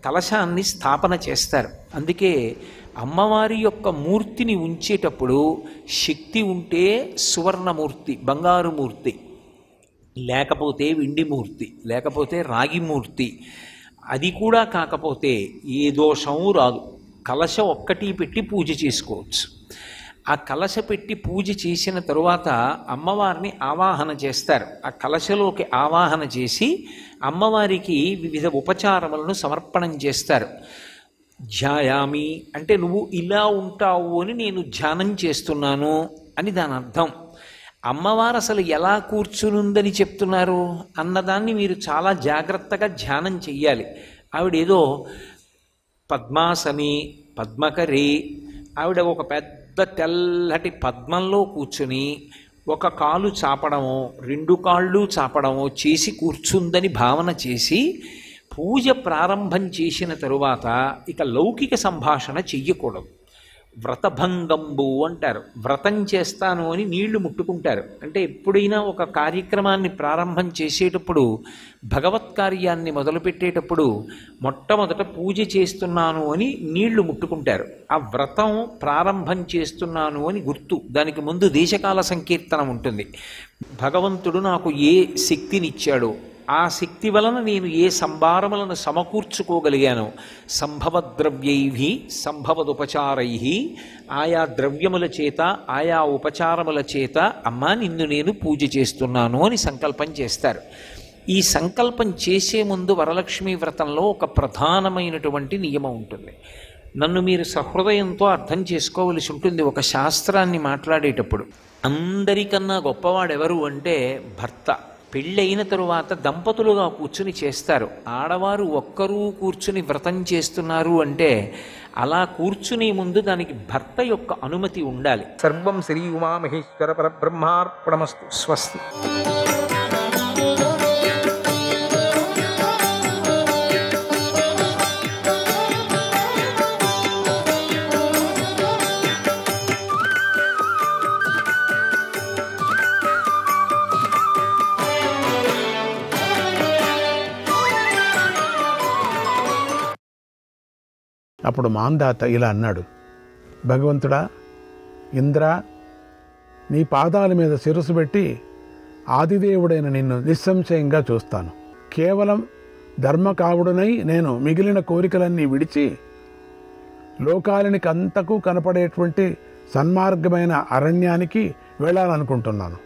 కలశాన్ని స్థాపన చేస్తారు. అందుకే అమ్మవారి యొక్క మూర్తిని ఉంచేటప్పుడు శక్తి ఉంటే సువర్ణమూర్తి బంగారు మూర్తి, లేకపోతే వెండి మూర్తి, లేకపోతే రాగి మూర్తి. అది కూడా కాకపోతే ఏ దోషము రాదు. కలశ ఒక్కటి పెట్టి పూజ చేసుకోవచ్చు. ఆ కలశ పెట్టి పూజ చేసిన తరువాత అమ్మవారిని ఆవాహన చేస్తారు. ఆ కలశలోకి ఆవాహన చేసి అమ్మవారికి వివిధ ఉపచారములను సమర్పణం చేస్తారు. ధ్యాయామి అంటే నువ్వు ఇలా ఉంటావు అని నేను ధ్యానం చేస్తున్నాను అని దాని అర్థం. అమ్మవారు అసలు ఎలా కూర్చునుందని చెప్తున్నారు అన్నదాన్ని మీరు చాలా జాగ్రత్తగా ధ్యానం చెయ్యాలి. ఆవిడేదో పద్మాసని పద్మకరి, ఆవిడ ఒక పెద్ద తెల్లటి పద్మంలో కూర్చుని ఒక కాలు చాపడమో రెండు కాళ్ళు చాపడమో చేసి కూర్చుందని భావన చేసి పూజ ప్రారంభం చేసిన తరువాత ఇక లౌకిక సంభాషణ చెయ్యకూడదు. వ్రతభంగంబు అంటారు. వ్రతం చేస్తాను అని నీళ్లు ముట్టుకుంటారు. అంటే ఎప్పుడైనా ఒక కార్యక్రమాన్ని ప్రారంభం చేసేటప్పుడు భగవత్ కార్యాన్ని మొదలుపెట్టేటప్పుడు మొట్టమొదట పూజ చేస్తున్నాను అని నీళ్లు ముట్టుకుంటారు. ఆ వ్రతం ప్రారంభం చేస్తున్నాను అని గుర్తు. దానికి ముందు దేశకాల సంకీర్తనం ఉంటుంది. భగవంతుడు నాకు ఏ శక్తినిచ్చాడో ఆ శక్తి వలన నేను ఏ సంభారములను సమకూర్చుకోగలిగాను. సంభవద్రవ్యై సంభవదుపచారై, ఆయా ద్రవ్యముల చేత ఆయా ఉపచారముల చేత అమ్మా నిన్ను నేను పూజ చేస్తున్నాను అని సంకల్పం చేస్తారు. ఈ సంకల్పం చేసే ముందు వరలక్ష్మీ వ్రతంలో ఒక ప్రధానమైనటువంటి నియమం ఉంటుంది. నన్ను మీరు సహృదయంతో అర్థం చేసుకోవలసి ఉంటుంది. ఒక శాస్త్రాన్ని మాట్లాడేటప్పుడు అందరికన్నా గొప్పవాడెవరు అంటే భర్త. పెళ్ళైన తరువాత దంపతులుగా కూర్చుని చేస్తారు. ఆడవారు ఒక్కరూ కూర్చుని వ్రతం చేస్తున్నారు అంటే అలా కూర్చునే ముందు దానికి భర్త యొక్క అనుమతి ఉండాలి. సర్వం శ్రీ ఉమామహేశ్వర పరబ్రహ్మార్పణమస్తు. స్వస్తి. అప్పుడు మాందాత ఇలా అన్నాడు, భగవంతుడా, ఇంద్ర, నీ పాదాల మీద శిరస్సు పెట్టి ఆదిదేవుడైన నిన్ను నిస్సంశయంగా చూస్తాను. కేవలం ధర్మకావుడునై నేను మిగిలిన కోరికలన్నీ విడిచి లోకాలనికి అంతకు కనపడేటువంటి సన్మార్గమైన అరణ్యానికి వెళ్ళాలనుకుంటున్నాను.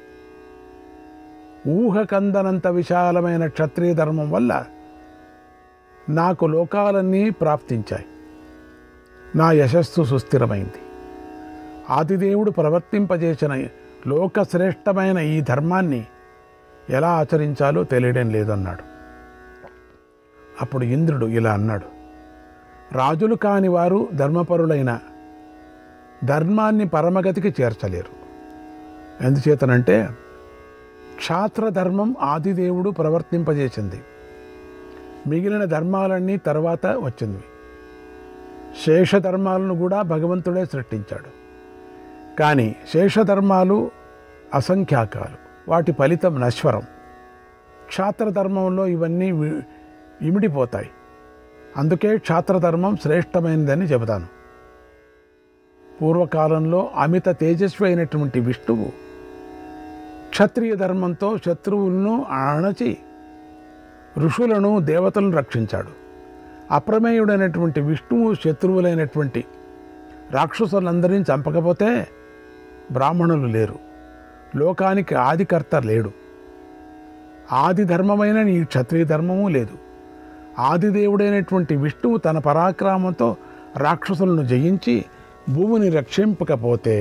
ఊహకందనంత విశాలమైన క్షత్రియ ధర్మం వల్ల నాకు లోకాలన్నీ ప్రాప్తించాయి. నా యశస్సు సుస్థిరమైంది. ఆదిదేవుడు ప్రవర్తింపజేసిన లోకశ్రేష్టమైన ఈ ధర్మాన్ని ఎలా ఆచరించాలో తెలియడం లేదన్నాడు. అప్పుడు ఇంద్రుడు ఇలా అన్నాడు, రాజులు కాని వారు ధర్మపరులైన ధర్మాన్ని పరమగతికి చేర్చలేరు. ఎందుచేతనంటే క్షాత్రధర్మం ఆదిదేవుడు ప్రవర్తింపజేసింది, మిగిలిన ధర్మాలన్నీ తర్వాత వచ్చింది. శేషధర్మాలను కూడా భగవంతుడే సృష్టించాడు. కానీ శేషధర్మాలు అసంఖ్యాకాలు, వాటి ఫలితం నశ్వరం. క్షాత్రధర్మంలో ఇవన్నీ ఇమిడిపోతాయి. అందుకే క్షాత్రధర్మం శ్రేష్టమైనదని చెబుతాను. పూర్వకాలంలో అమిత తేజస్వి అయినటువంటి విష్ణువు క్షత్రియ ధర్మంతో శత్రువులను అణచి ఋషులను దేవతలను రక్షించాడు. అప్రమేయుడైనటువంటి విష్ణువు శత్రువులైనటువంటి రాక్షసులందరినీ చంపకపోతే బ్రాహ్మణులు లేరు, లోకానికి ఆదికర్త లేడు, ఆది ధర్మమైన నీ క్షత్రియ ధర్మము లేదు. ఆదిదేవుడైనటువంటి విష్ణువు తన పరాక్రమంతో రాక్షసులను జయించి భూమిని రక్షింపకపోతే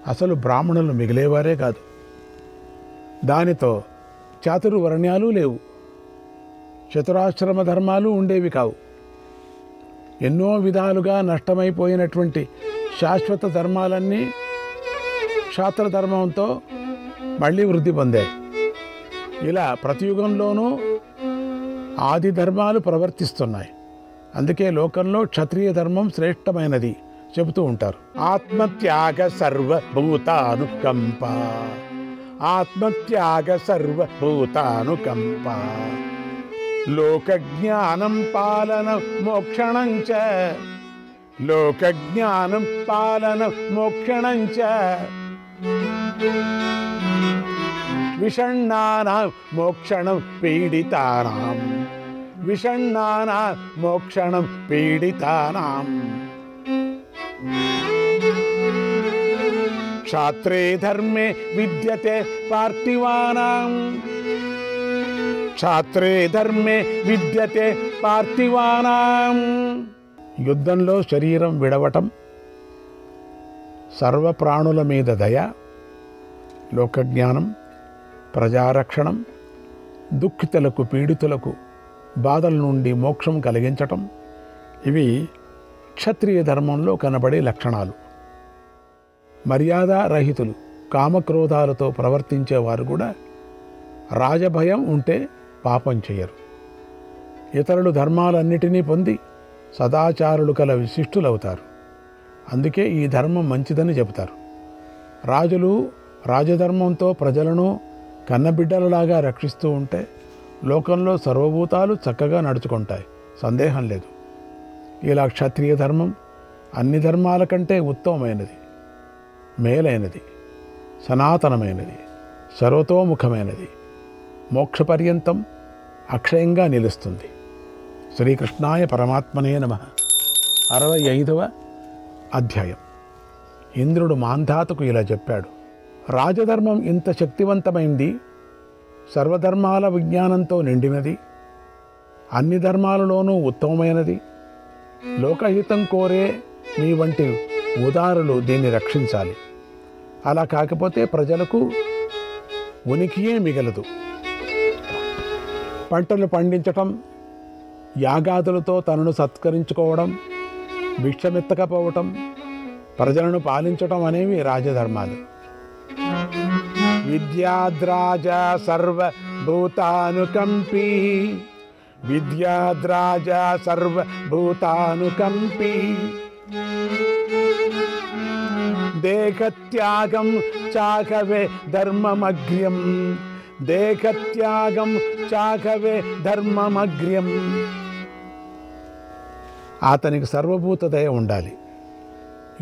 అసలు బ్రాహ్మణులు మిగిలేవారే కాదు. దానితో చాతుర్వర్ణ్యాలు లేవు, చతురాశ్రమ ధర్మాలు ఉండేవి కావు. ఎన్నో విధాలుగా నష్టమైపోయినటువంటి శాశ్వత ధర్మాలన్నీ క్షాత్ర ధర్మంతో మళ్ళీ వృద్ధి పొందాయి. ఇలా ప్రతి యుగంలోనూ ఆది ధర్మాలు ప్రవర్తిస్తున్నాయి. అందుకే లోకంలో క్షత్రియ ధర్మం శ్రేష్టమైనది చెబుతూ ఉంటారు. ఆత్మత్యాగ సర్వభూతానుకంప, ఆత్మత్యాగ సర్వభూతానుకంప, లోకజ్ఞానం పాలనం మోక్షణం చ, లోకజ్ఞానం పాలనం మోక్షణం చ, విషణ్ణానాం మోక్షణం పీడితానాం, విషణ్ణానాం మోక్షణం పీడితానాం. క్షాత్రే ధర్మే విద్యతే పార్థివానాం, క్షాత్రే ధర్మే విద్యతే పార్థివానాం. యుద్ధంలో శరీరం విడవటం, సర్వప్రాణుల మీద దయ, లోకజ్ఞానం, ప్రజారక్షణం, దుఃఖితులకు పీడితులకు బాధల నుండి మోక్షం కలిగించటం, ఇవి క్షత్రియ ధర్మంలో కనబడే లక్షణాలు. మర్యాదారహితులు, కామక్రోధాలతో ప్రవర్తించేవారు కూడా రాజభయం ఉంటే పాపం చేయరు. ఇతరులు ధర్మాలన్నిటినీ పొంది సదాచారులు కల విశిష్టులవుతారు. అందుకే ఈ ధర్మం మంచిదని చెబుతారు. రాజులు రాజధర్మంతో ప్రజలను కన్నబిడ్డలలాగా రక్షిస్తూ ఉంటే లోకంలో సర్వభూతాలు చక్కగా నడుచుకుంటాయి, సందేహం లేదు. ఇలా క్షత్రియ ధర్మం అన్ని ధర్మాల కంటే ఉత్తమమైనది, మేలైనది, సనాతనమైనది, సర్వతోముఖమైనది, మోక్షపర్యంతం అక్షయంగా నిలుస్తుంది. శ్రీకృష్ణాయ పరమాత్మనే నమః. 65వ అధ్యాయం. ఇంద్రుడు మాంధాతకు ఇలా చెప్పాడు. రాజధర్మం ఇంత శక్తివంతమైంది, సర్వధర్మాల విజ్ఞానంతో నిండినది, అన్ని ధర్మాలలోనూ ఉత్తమమైనది. లోకహితం కోరే మీ వంటి ఉదారులు దీన్ని రక్షించాలి. అలా కాకపోతే ప్రజలకు ఉనికియే మిగలదు. పంటలు పండించటం, యాగాదులతో తనను సత్కరించుకోవడం, భిక్షమెత్తకపోవటం, ప్రజలను పాలించటం అనేవి రాజధర్మాలు. విద్యాద్రాజ సర్వభూతానుకంపీ, విద్యాద్రాజ సర్వభూతానుకంపీ, దేహత్యాగం చాకవే ధర్మమగ్ర్యం, దేహత్యాగం చాకవే ధర్మమగ్ర్యం. అతనికి సర్వభూత దయ ఉండాలి.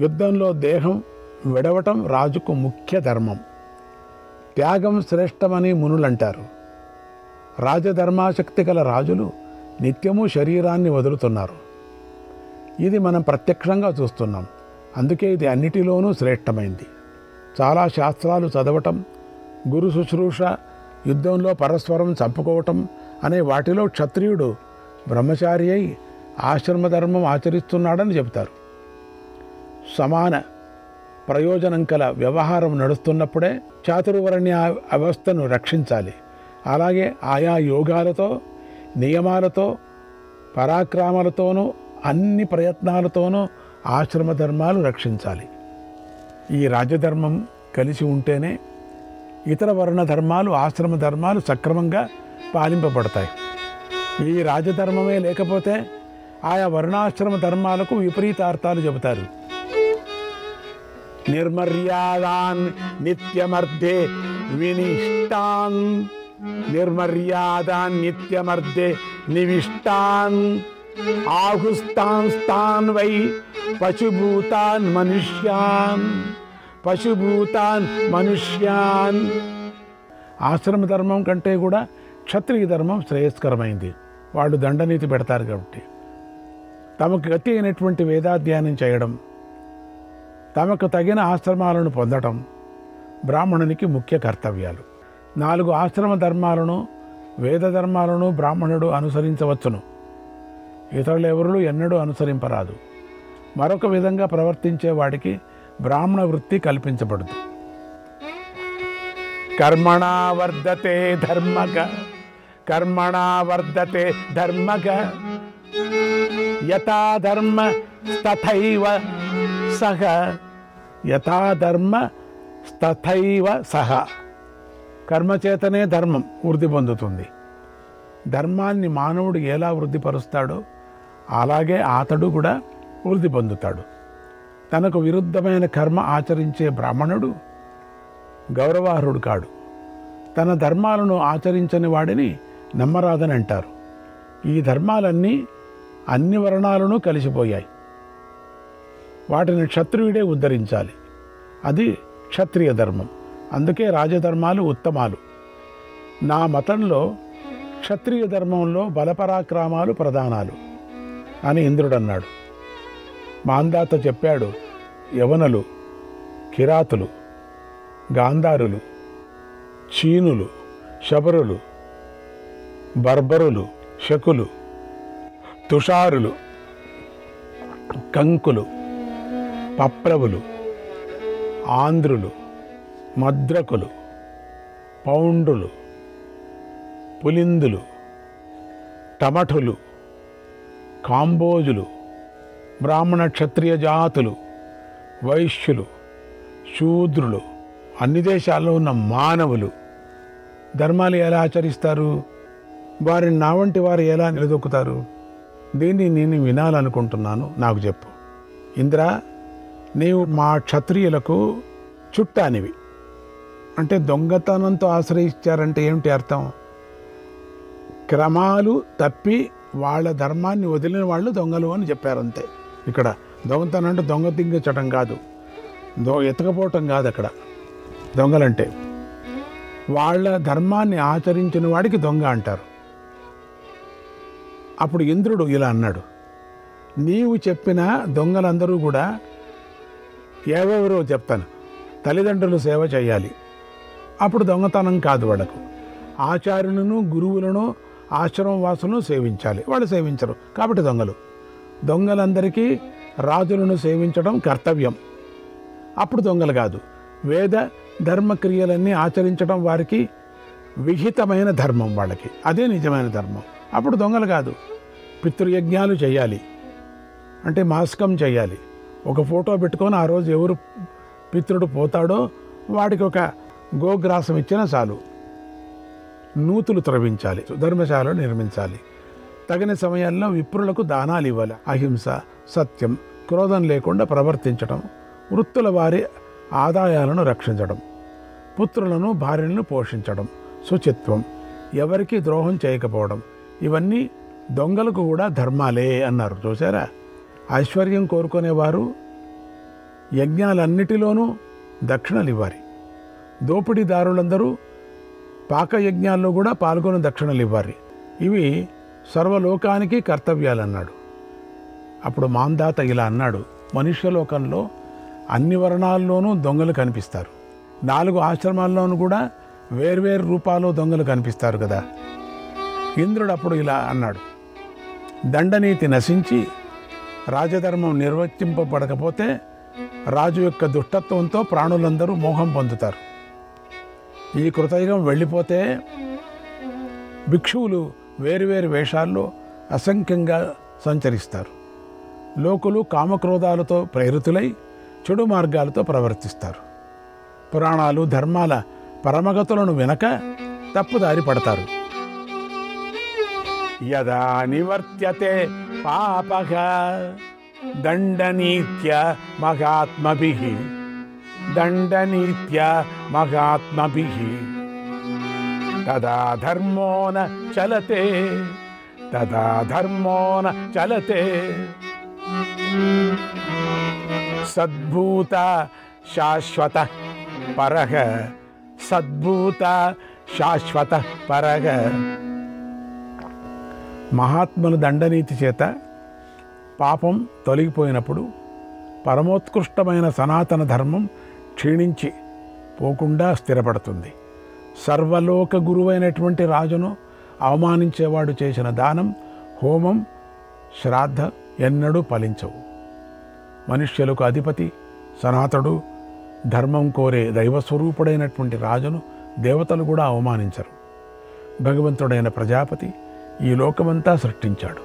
యుద్ధంలో దేహం విడవటం రాజుకు ముఖ్య ధర్మం. త్యాగం శ్రేష్టమని మునులంటారు. రాజధర్మాసక్తి గల రాజులు నిత్యము శరీరాన్ని వదులుతున్నారు. ఇది మనం ప్రత్యక్షంగా చూస్తున్నాం. అందుకే ఇది అన్నిటిలోనూ శ్రేష్టమైంది. చాలా శాస్త్రాలు చదవటం, గురు శుశ్రూష, యుద్ధంలో పరస్పరం చంపుకోవటం అనే వాటిలో క్షత్రియుడు బ్రహ్మచారి అయి ఆశ్రమధర్మం ఆచరిస్తున్నాడని చెబుతారు. సమాన ప్రయోజనం కల వ్యవహారం నడుస్తున్నప్పుడే చాతుర్వర్ణ్య అవస్థను రక్షించాలి. అలాగే ఆయా యోగాలతో, నియమాలతో, పరాక్రమాలతోనూ, అన్ని ప్రయత్నాలతోనూ ఆశ్రమ ధర్మాలు రక్షించాలి. ఈ రాజధర్మం కలిసి ఉంటేనే ఇతర వర్ణ ధర్మాలు, ఆశ్రమ ధర్మాలు సక్రమంగా పాలింపబడతాయి. ఈ రాజధర్మమే లేకపోతే ఆయా వర్ణాశ్రమ ధర్మాలకు విపరీతార్థాలు చెబుతారు. నిర్మర్యాదాన్ నిత్యమర్ధే వినిష్టాన్, నిర్మర్యాదాన్ నిత్యమర్ధే నివిష్టాన్, ఆహుస్తాన్ స్థాన్ వై పశుభూతాన్ మనుష్యాన్, పశుభూతాన్ మనుష్యాన్. ఆశ్రమ ధర్మం కంటే కూడా క్షత్రియ ధర్మం శ్రేయస్కరమైంది. వాళ్ళు దండనీతి పెడతారు కాబట్టి. తమకు గతి అయినటువంటి వేదాధ్యయనం చేయడం, తమకు తగిన ఆశ్రమాలను పొందడం బ్రాహ్మణునికి ముఖ్య కర్తవ్యాలు. 4 ఆశ్రమ ధర్మాలను, వేద ధర్మాలను బ్రాహ్మణుడు అనుసరించవచ్చును. ఇతరులు ఎవరు ఎన్నడూ అనుసరింపరాదు. మరొక విధంగా ప్రవర్తించే వాడికి బ్రాహ్మణ వృత్తి కల్పించబడదు. కర్మణా వర్ధతే ధర్మక, కర్మణా వర్ధతే ధర్మక, యథా ధర్మ తథైవ సహ, యథా ధర్మ తథైవ సహ. కర్మచేతనే ధర్మం వృద్ధి పొందుతుంది. ధర్మాన్ని మానవుడు ఎలా వృద్ధిపరుస్తాడో అలాగే అతడు కూడా వృద్ధి పొందుతాడు. తనకు విరుద్ధమైన కర్మ ఆచరించే బ్రాహ్మణుడు గౌరవార్హుడు కాడు. తన ధర్మాలను ఆచరించని వాడిని నమ్మరాదని అంటారు. ఈ ధర్మాలన్నీ అన్ని వర్ణాలను కలిసిపోయాయి. వాటిని క్షత్రియుడే ఉద్ధరించాలి. అది క్షత్రియ ధర్మం. అందుకే రాజధర్మాలు ఉత్తమాలు. నా మతంలో క్షత్రియ ధర్మంలో బలపరాక్రమాలు ప్రధానాలు అని ఇంద్రుడు అన్నాడు. మాంధాత చెప్పాడు, యవనులు, కిరాతులు, గాంధారులు, చీనులు, శబరులు, బర్బరులు, శకులు, తుషారులు, కంకులు, పప్రవులు, ఆంధ్రులు, మద్రకులు, పౌండ్రులు, పులిందులు, టమఠులు, కాంబోజులు, బ్రాహ్మణ క్షత్రియ జాతులు, వైశ్యులు, శూద్రులు, అన్ని దేశాల్లో ఉన్న మానవులు ధర్మాలు ఎలా ఆచరిస్తారు? వారిని నా వంటి వారు ఎలా నిలదొక్కుతారు? దీన్ని నేను వినాలనుకుంటున్నాను, నాకు చెప్పు. ఇంద్ర, నీవు మా క్షత్రియులకు చుట్టానివి. అంటే దొంగతనంతో ఆశ్రయించారంటే ఏమిటి అర్థం? క్రమాలు తప్పి వాళ్ళ ధర్మాన్ని వదిలిన వాళ్ళు దొంగలు అని చెప్పారంతే. ఇక్కడ దొంగతనం అంటే దొంగ తింగచటం కాదు, ఎతకపోవటం కాదు. అక్కడ దొంగలంటే వాళ్ళ ధర్మాన్ని ఆచరించిన వాడికి దొంగ అంటారు. అప్పుడు ఇంద్రుడు ఇలా అన్నాడు, నీవు చెప్పిన దొంగలందరూ కూడా ఎవరెవరో చెప్తాను. తల్లిదండ్రులు సేవ చేయాలి, అప్పుడు దొంగతనం కాదు. వాళ్ళకు ఆచార్యులను, గురువులను, ఆశ్రమవాసులను సేవించాలి. వాళ్ళు సేవించరు కాబట్టి దొంగలు. దొంగలందరికీ రాజులను సేవించడం కర్తవ్యం, అప్పుడు దొంగలు కాదు. వేద ధర్మక్రియలన్నీ ఆచరించడం వారికి విహితమైన ధర్మం, వాళ్ళకి అదే నిజమైన ధర్మం, అప్పుడు దొంగలు కాదు. పితృయజ్ఞాలు చేయాలి అంటే మాస్కం చేయాలి. ఒక ఫోటో పెట్టుకొని ఆ రోజు ఎవరు పితృడు పోతాడో వాడికి ఒక గోగ్రాసం ఇచ్చినా చాలు. నూతులు త్రవించాలి, ధర్మశాలను నిర్మించాలి. తగిన సమయాల్లో విప్రులకు దానాలు ఇవ్వాలి. అహింస, సత్యం, క్రోధం లేకుండా ప్రవర్తించడం, వృత్తుల వారి ఆదాయాలను రక్షించడం, పుత్రులను భార్యలను పోషించడం, శుచిత్వం, ఎవరికి ద్రోహం చేయకపోవడం, ఇవన్నీ దొంగలకు కూడా ధర్మాలే అన్నారు. చూసారా? ఐశ్వర్యం కోరుకునేవారు యజ్ఞాలన్నిటిలోనూ దక్షిణలు ఇవ్వాలి. దోపిడీదారులందరూ పాకయజ్ఞాల్లో కూడా పాల్గొని దక్షిణలు ఇవ్వాలి. ఇవి సర్వలోకానికి కర్తవ్యాలు అన్నాడు. అప్పుడు మాంధాత ఇలా అన్నాడు, మనుష్యలోకంలో అన్ని వర్ణాల్లోనూ దొంగలు కనిపిస్తారు. 4 ఆశ్రమాల్లోనూ కూడా వేర్వేరు రూపాల్లో దొంగలు కనిపిస్తారు కదా. ఇంద్రుడు అప్పుడు ఇలా అన్నాడు, దండనీతి నశించి రాజధర్మం నిర్వర్తింపబడకపోతే రాజు యొక్క దుష్టత్వంతో ప్రాణులందరూ మోహం పొందుతారు. ఈ కృతయుగం వెళ్ళిపోతే భిక్షువులు వేరువేరు వేషాల్లో అసంఖ్యంగా సంచరిస్తారు. లోకులు కామక్రోధాలతో ప్రేరితులై చెడు మార్గాలతో ప్రవర్తిస్తారు. పురాణాలు, ధర్మాల పరమగతులను వినక తప్పుదారి పడతారు. యదా నివర్త్యతే పాపః దండనీత్య మహాత్మభిః, దండనీత్య మహాత్మభిః తదా ధర్మో న చలతే, తదా ధర్మో న చలతే. సద్భూత శాశ్వత పరః, సద్భూత శాశ్వత పరగ. మహాత్ముల దండనీతి చేత పాపం తొలగిపోయినప్పుడు పరమోత్కృష్టమైన సనాతన ధర్మం క్షీణించి పోకుండా స్థిరపడుతుంది. సర్వలోక గురువైనటువంటి రాజును అవమానించేవాడు చేసిన దానం, హోమం, శ్రాద్ధ ఎన్నడూ ఫలించవు. మనుష్యులకు అధిపతి సనాతనుడు, ధర్మం కోరే దైవస్వరూపుడైనటువంటి రాజును దేవతలు కూడా అవమానించరు. భగవంతుడైన ప్రజాపతి ఈ లోకమంతా సృష్టించాడు.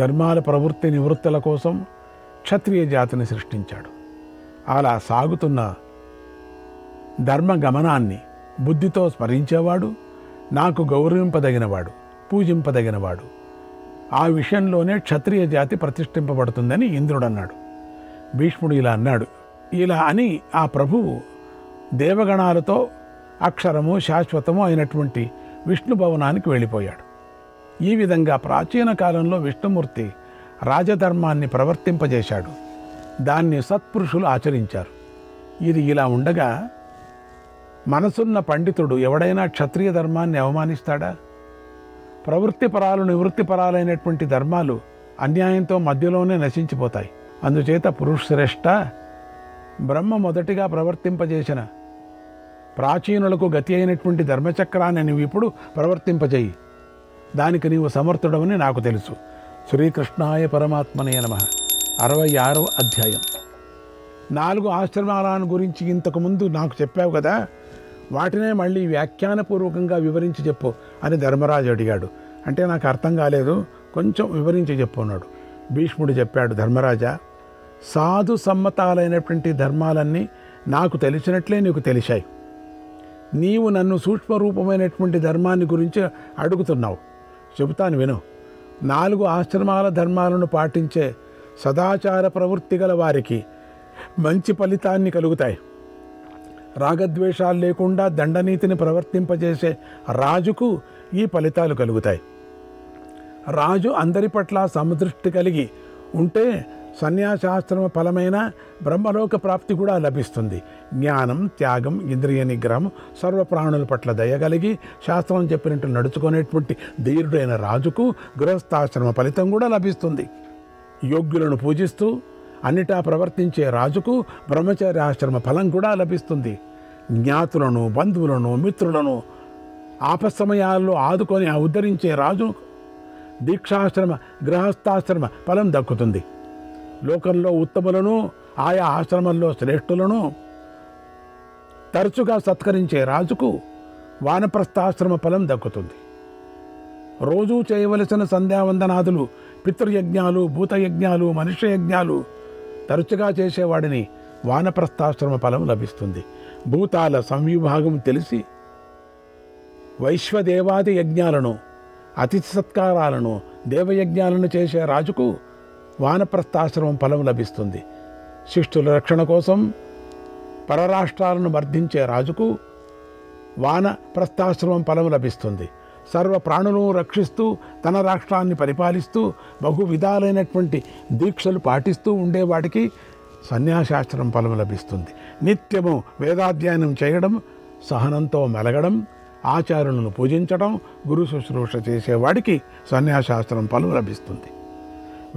ధర్మాల ప్రవృత్తి నివృత్తుల కోసం క్షత్రియ జాతిని సృష్టించాడు. అలా సాగుతున్న ధర్మ గమనాన్ని బుద్ధితో స్మరించేవాడు నాకు గౌరవింపదగినవాడు, పూజింపదగినవాడు. ఆ విషయంలోనే క్షత్రియ జాతి ప్రతిష్ఠింపబడుతుందని ఇంద్రుడు అన్నాడు. భీష్ముడు ఇలా అన్నాడు. ఇలా అని ఆ ప్రభువు దేవగణాలతో అక్షరము శాశ్వతము అయినటువంటి విష్ణు భవనానికి వెళ్ళిపోయాడు. ఈ విధంగా ప్రాచీన కాలంలో విష్ణుమూర్తి రాజధర్మాన్ని ప్రవర్తింపజేశాడు. దాన్ని సత్పురుషులు ఆచరించారు. ఇది ఇలా ఉండగా మనసున్న పండితుడు ఎవడైనా క్షత్రియ ధర్మాన్ని అవమానిస్తాడా? ప్రవృత్తి పరాలు నివృత్తి పరాలైనటువంటి ధర్మాలు అన్యాయంతో మధ్యలోనే నశించిపోతాయి. అందుచేత పురుషశ్రేష్ఠ, బ్రహ్మ మొదటిగా ప్రవర్తింపజేసిన ప్రాచీనులకు గతి అయినటువంటి ధర్మచక్రాన్ని నీవు ఇప్పుడు ప్రవర్తింపజేయి. దానికి నీవు సమర్థుడవని నాకు తెలుసు. శ్రీకృష్ణాయ పరమాత్మనే నమః. 66వ అధ్యాయం. 4 ఆశ్రమాలను గురించి ఇంతకుముందు నాకు చెప్పావు కదా, వాటినే మళ్ళీ వ్యాఖ్యానపూర్వకంగా వివరించి చెప్పు అని ధర్మరాజు అడిగాడు. అంటే నాకు అర్థం కాలేదు, కొంచెం వివరించి చెప్పు అన్నాడు. భీష్ముడు చెప్పాడు, ధర్మరాజా, సాధు సమ్మతాలైనటువంటి ధర్మాలన్నీ నాకు తెలిసినట్లే నీకు తెలిసాయి. నీవు నన్ను సూక్ష్మరూపమైనటువంటి ధర్మాన్ని గురించి అడుగుతున్నావు. చెబుతాను విను. 4 ఆశ్రమాల ధర్మాలను పాటించే సదాచార ప్రవృత్తి గల వారికి మంచి ఫలితాన్ని కలుగుతాయి. రాగద్వేషాలు లేకుండా దండనీతిని ప్రవర్తింపజేసే రాజుకు ఈ ఫలితాలు కలుగుతాయి. రాజు అందరి పట్ల సమదృష్టి కలిగి ఉంటే సన్యాసాశ్రమ ఫలమైన బ్రహ్మలోక ప్రాప్తి కూడా లభిస్తుంది. జ్ఞానం, త్యాగం, ఇంద్రియ నిగ్రహం, సర్వప్రాణుల పట్ల దయగలిగి శాస్త్రం చెప్పినట్టు నడుచుకునేటువంటి ధీరుడైన రాజుకు గృహస్థాశ్రమ ఫలితం కూడా లభిస్తుంది. యోగ్యులను పూజిస్తూ అన్నిటా ప్రవర్తించే రాజుకు బ్రహ్మచర్యాశ్రమ ఫలం కూడా లభిస్తుంది. జ్ఞాతులను, బంధువులను, మిత్రులను ఆపస్సమయాల్లో ఆదుకొని ఉద్ధరించే రాజు దీక్షాశ్రమ, గృహస్థాశ్రమ ఫలం దక్కుతుంది. లోకంలో ఉత్తములను, ఆయా ఆశ్రమంలో శ్రేష్ఠులను తరచుగా సత్కరించే రాజుకు వానప్రస్థాశ్రమ ఫలం దక్కుతుంది. రోజూ చేయవలసిన సంధ్యావందనాదులు, పితృయజ్ఞాలు, భూతయజ్ఞాలు, మనుష్య యజ్ఞాలు తరచుగా చేసేవాడిని వానప్రస్థాశ్రమ ఫలం లభిస్తుంది. భూతాల సంవిభాగం తెలిసి వైశ్వదేవాది యజ్ఞాలను, అతిథి సత్కారాలను, దేవయజ్ఞాలను చేసే రాజుకు వానప్రస్థాశ్రమం ఫలం లభిస్తుంది. శిష్టుల రక్షణ కోసం పరరాష్ట్రాలను మర్దించే రాజుకు వానప్రస్థాశ్రమం ఫలం లభిస్తుంది. సర్వ ప్రాణులను రక్షిస్తూ తన రాష్ట్రాన్ని పరిపాలిస్తూ బహు విధాలైనటువంటి దీక్షలు పాటిస్తూ ఉండేవాడికి సన్యాసాశ్రమం ఫలం లభిస్తుంది. నిత్యము వేదాధ్యయనం చేయడం, సహనంతో మెలగడం, ఆచార్యులను పూజించడం, గురు శుశ్రూష చేసేవాడికి సన్యాసాశ్రమం ఫలం లభిస్తుంది.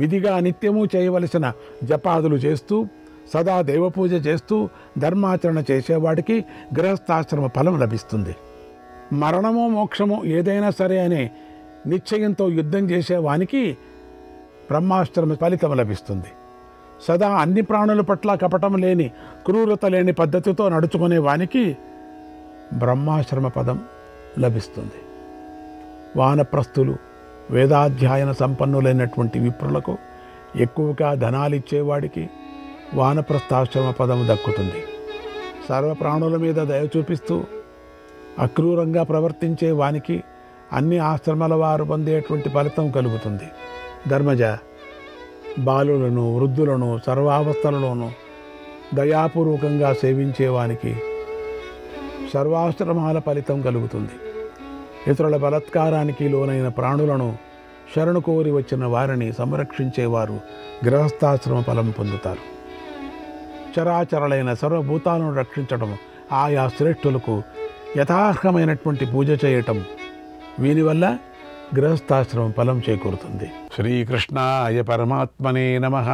విధిగా నిత్యము చేయవలసిన జపాదులు చేస్తూ సదా దేవపూజ చేస్తూ ధర్మాచరణ చేసేవాడికి గృహస్థాశ్రమ ఫలం లభిస్తుంది. మరణమో మోక్షమో ఏదైనా సరే అనే నిశ్చయంతో యుద్ధం చేసేవానికి బ్రహ్మాశ్రమ ఫలితం లభిస్తుంది. సదా అన్ని ప్రాణుల పట్ల కపటం లేని, క్రూరత లేని పద్ధతితో నడుచుకునే వానికి బ్రహ్మాశ్రమ పదం లభిస్తుంది. వానప్రస్థులు, వేదాధ్యాయన సంపన్నులైనటువంటి విప్రులకు ఎక్కువగా ధనాలిచ్చేవాడికి వానప్రస్థాశ్రమ పదం దక్కుతుంది. సర్వప్రాణుల మీద దయ చూపిస్తూ అక్రూరంగా ప్రవర్తించే వానికి అన్ని ఆశ్రమాల వారు పొందేటువంటి ఫలితం కలుగుతుంది. ధర్మజ, బాలులను, వృద్ధులను సర్వావస్థలలోనూ దయాపూర్వకంగా సేవించేవానికి సర్వాశ్రమాల ఫలితం కలుగుతుంది. ఇతరుల బలత్కారానికి లోనైన ప్రాణులను శరణు కోరి వచ్చిన వారిని సంరక్షించేవారు గృహస్థాశ్రమ ఫలం పొందుతారు. చరాచరలైన సర్వభూతాలను రక్షించడం ఆయా శ్రేష్ఠులకు యథార్హమైనటువంటి పూజ చేయటం, వీనివల్ల గృహస్థాశ్రమం ఫలం చేకూరుతుంది. శ్రీకృష్ణాయ పరమాత్మనే నమః.